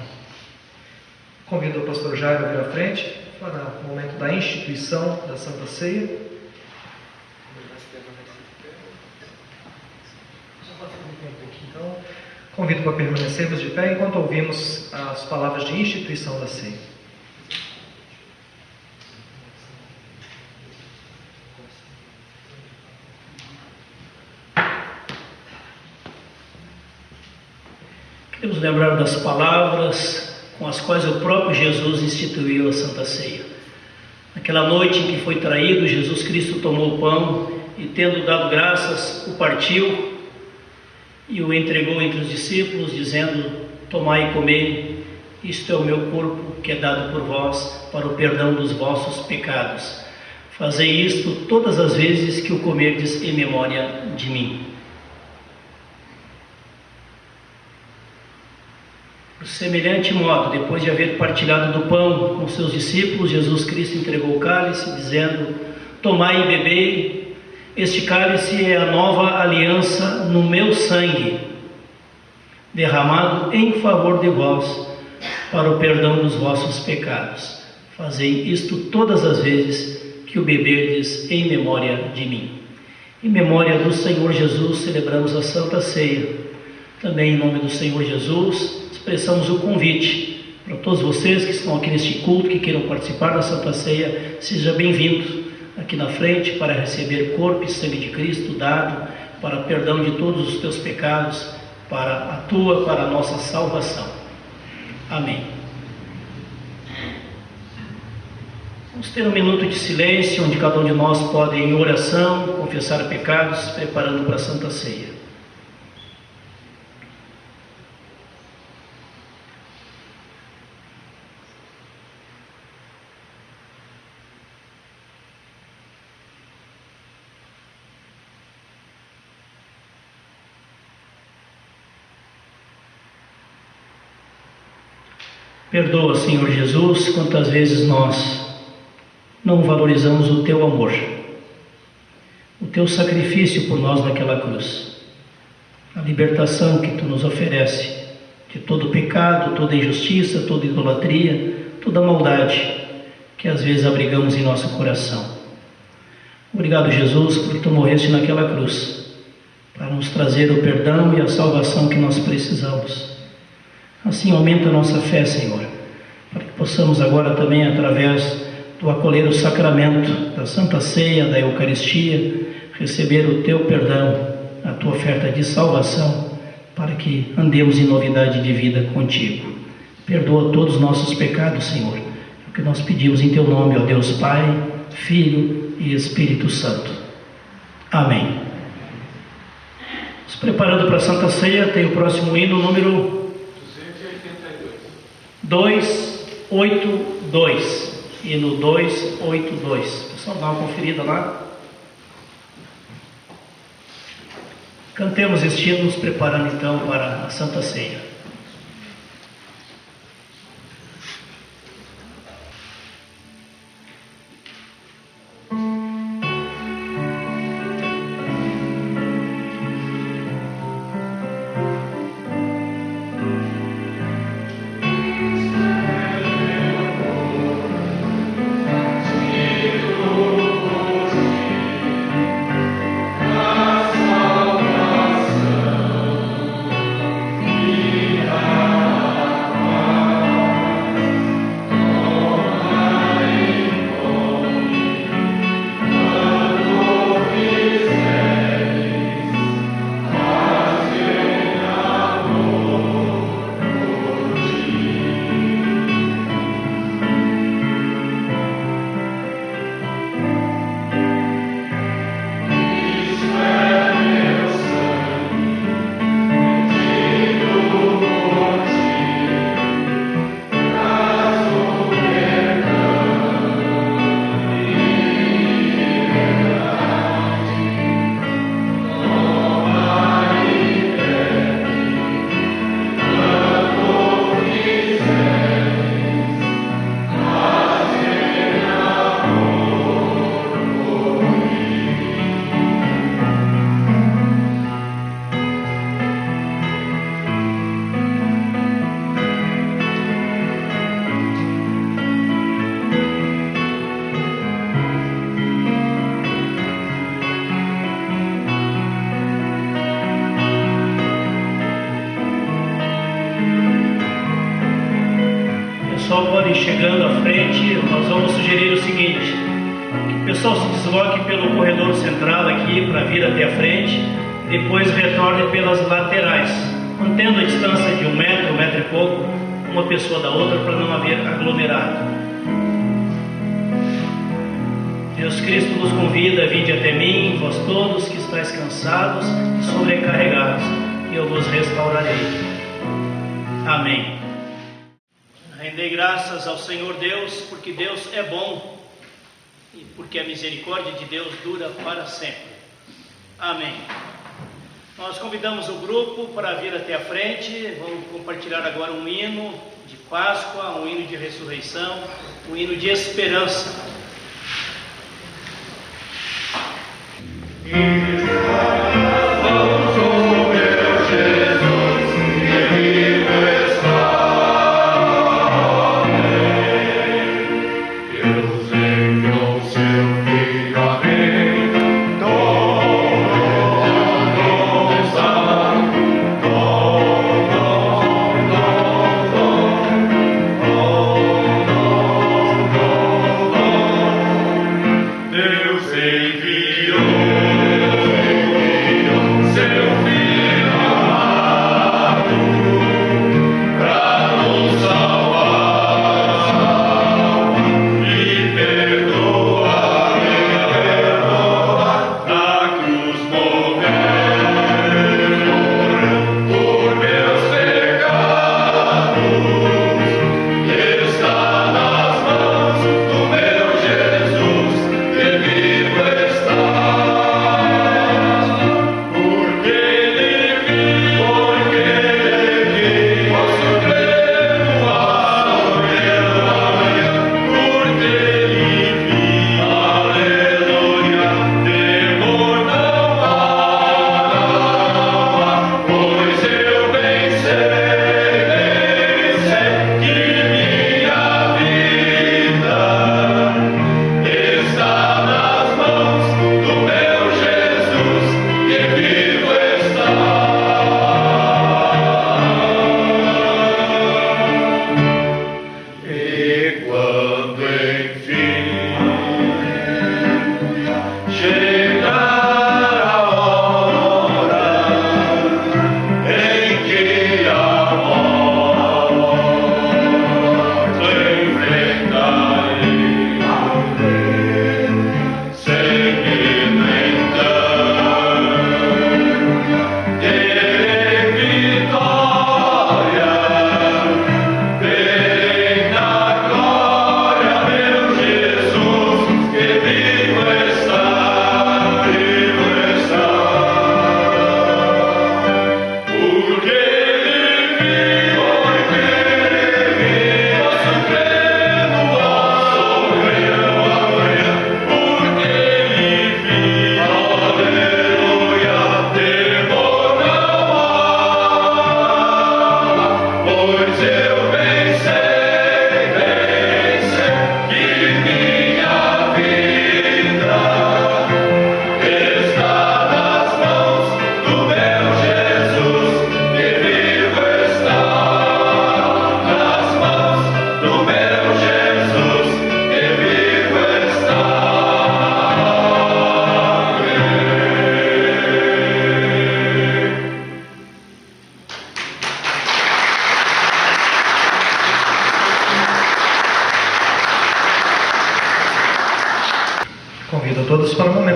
Convido o pastor Jairo a vir à frente para o momento da instituição da Santa Ceia. Então, convido para permanecermos de pé enquanto ouvimos as palavras de instituição da ceia. Queremos lembrar das palavras com as quais o próprio Jesus instituiu a Santa Ceia. Naquela noite em que foi traído, Jesus Cristo tomou o pão e, tendo dado graças, o partiu e o entregou entre os discípulos, dizendo: tomai e comei, isto é o meu corpo que é dado por vós para o perdão dos vossos pecados. Fazei isto todas as vezes que o comerdes em memória de mim. Por semelhante modo, depois de haver partilhado do pão com seus discípulos, Jesus Cristo entregou o cálice, dizendo: tomai e bebei, este cálice é a nova aliança no meu sangue, derramado em favor de vós, para o perdão dos vossos pecados. Fazei isto todas as vezes que o beberdes em memória de mim. Em memória do Senhor Jesus, celebramos a Santa Ceia. Também em nome do Senhor Jesus, expressamos o convite para todos vocês que estão aqui neste culto, que queiram participar da Santa Ceia. Seja bem-vindo aqui na frente para receber corpo e sangue de Cristo dado para perdão de todos os teus pecados, para a nossa salvação. Amém. Vamos ter um minuto de silêncio, onde cada um de nós pode, em oração, confessar pecados, preparando para a Santa Ceia. Perdoa, Senhor Jesus, quantas vezes nós não valorizamos o Teu amor, o Teu sacrifício por nós naquela cruz, a libertação que Tu nos oferece de todo pecado, toda injustiça, toda idolatria, toda maldade que às vezes abrigamos em nosso coração. Obrigado, Jesus, porque Tu morreste naquela cruz para nos trazer o perdão e a salvação que nós precisamos. Assim aumenta a nossa fé, Senhor, para que possamos agora também, através do acolher o sacramento da Santa Ceia, da Eucaristia, receber o Teu perdão, a Tua oferta de salvação, para que andemos em novidade de vida contigo. Perdoa todos os nossos pecados, Senhor, é o que nós pedimos em Teu nome, ó Deus Pai, Filho e Espírito Santo. Amém. Nos preparando para a Santa Ceia, tem o próximo hino, número 282. Hino 282. Pessoal, dá uma conferida lá. Cantemos este hino, nos preparando então para a Santa Ceia. Pessoal, pode ir chegando à frente. Nós vamos sugerir o seguinte: que o pessoal se desloque pelo corredor central aqui para vir até a frente, depois retorne pelas laterais, mantendo a distância de 1 metro, 1 metro e pouco, uma pessoa da outra, para não haver aglomerado. Deus Cristo nos convida: vinde até mim, vós todos que estáis cansados e sobrecarregados, e eu vos restaurarei. Amém. Rendei graças ao Senhor Deus, porque Deus é bom e porque a misericórdia de Deus dura para sempre. Amém. Nós convidamos o grupo para vir até a frente. Vamos compartilhar agora um hino de Páscoa, um hino de ressurreição, um hino de esperança. Deus enviou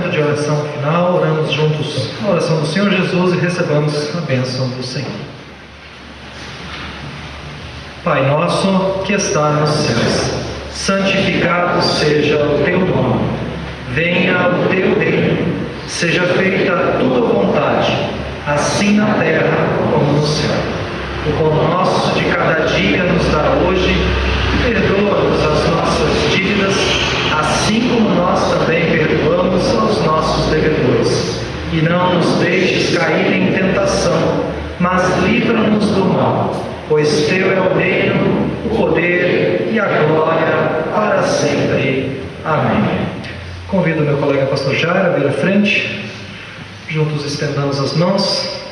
momento de oração final, oramos juntos a oração do Senhor Jesus e recebamos a bênção do Senhor. Pai nosso que está nos céus, santificado seja o teu nome. Venha o teu reino, seja feita a tua vontade, assim na terra como no céu. O pão nosso de cada dia nos dá hoje, perdoa-nos as nossas dívidas, assim como nós também perdoamos aos nossos devedores. E não nos deixes cair em tentação, mas livra-nos do mal, pois teu é o reino, o poder e a glória para sempre. Amém. Convido meu colega pastor Jair a vir à frente. Juntos estendamos as mãos.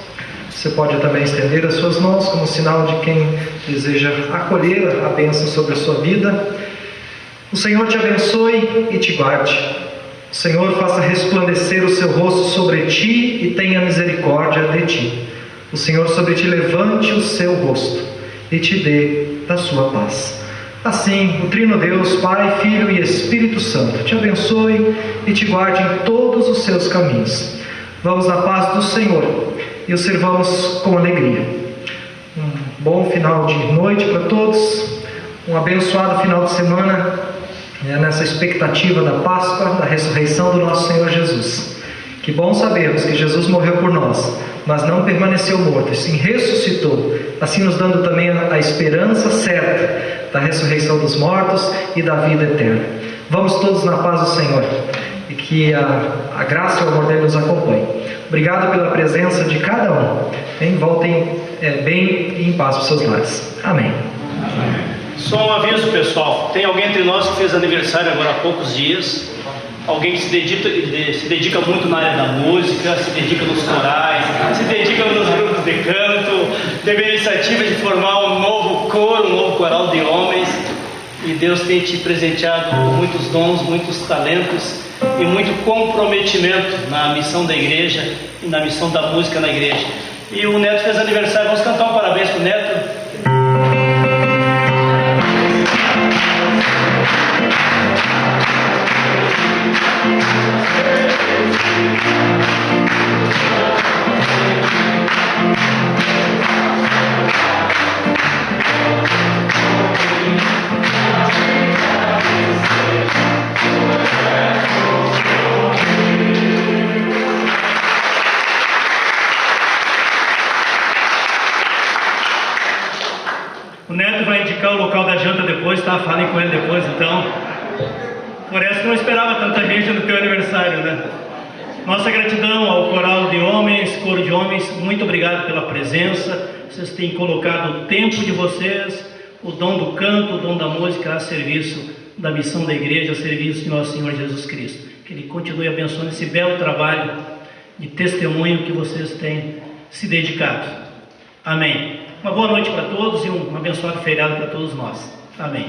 Você pode também estender as suas mãos como sinal de quem deseja acolher a bênção sobre a sua vida. O Senhor te abençoe e te guarde. O Senhor faça resplandecer o seu rosto sobre ti e tenha misericórdia de ti. O Senhor sobre ti levante o seu rosto e te dê da sua paz. Assim, o Trino Deus, Pai, Filho e Espírito Santo, te abençoe e te guarde em todos os seus caminhos. Vamos na paz do Senhor e o servamos com alegria. Um bom final de noite para todos, um abençoado final de semana, nessa expectativa da Páscoa, da ressurreição do nosso Senhor Jesus. Que bom sabermos que Jesus morreu por nós, mas não permaneceu morto, e sim ressuscitou, assim nos dando também a esperança certa da ressurreição dos mortos e da vida eterna. Vamos todos na paz do Senhor, e que a graça e o amor dele nos acompanhem. Obrigado pela presença de cada um. Voltem bem e em paz para os seus lares. Amém. Só um aviso, pessoal. Tem alguém entre nós que fez aniversário agora há poucos dias. Alguém que se dedica muito na área da música, se dedica nos corais, se dedica nos grupos de canto, teve a iniciativa de formar um novo coro, um novo coral de homens. E Deus tem te presenteado com muitos dons, muitos talentos e muito comprometimento na missão da igreja e na missão da música na igreja. E o Neto fez aniversário, vamos cantar um parabéns para o Neto. O Neto vai indicar o local da janta depois, tá? Falem com ele depois, então. Parece que não esperava tanta gente no teu aniversário, né? Nossa gratidão ao coral de homens, coro de homens, muito obrigado pela presença. Vocês têm colocado o tempo de vocês, o dom do canto, o dom da música a serviço da missão da igreja, a serviço de nosso Senhor Jesus Cristo. Que Ele continue abençoando esse belo trabalho de testemunho que vocês têm se dedicado. Amém. Uma boa noite para todos e um abençoado feriado para todos nós. Amém.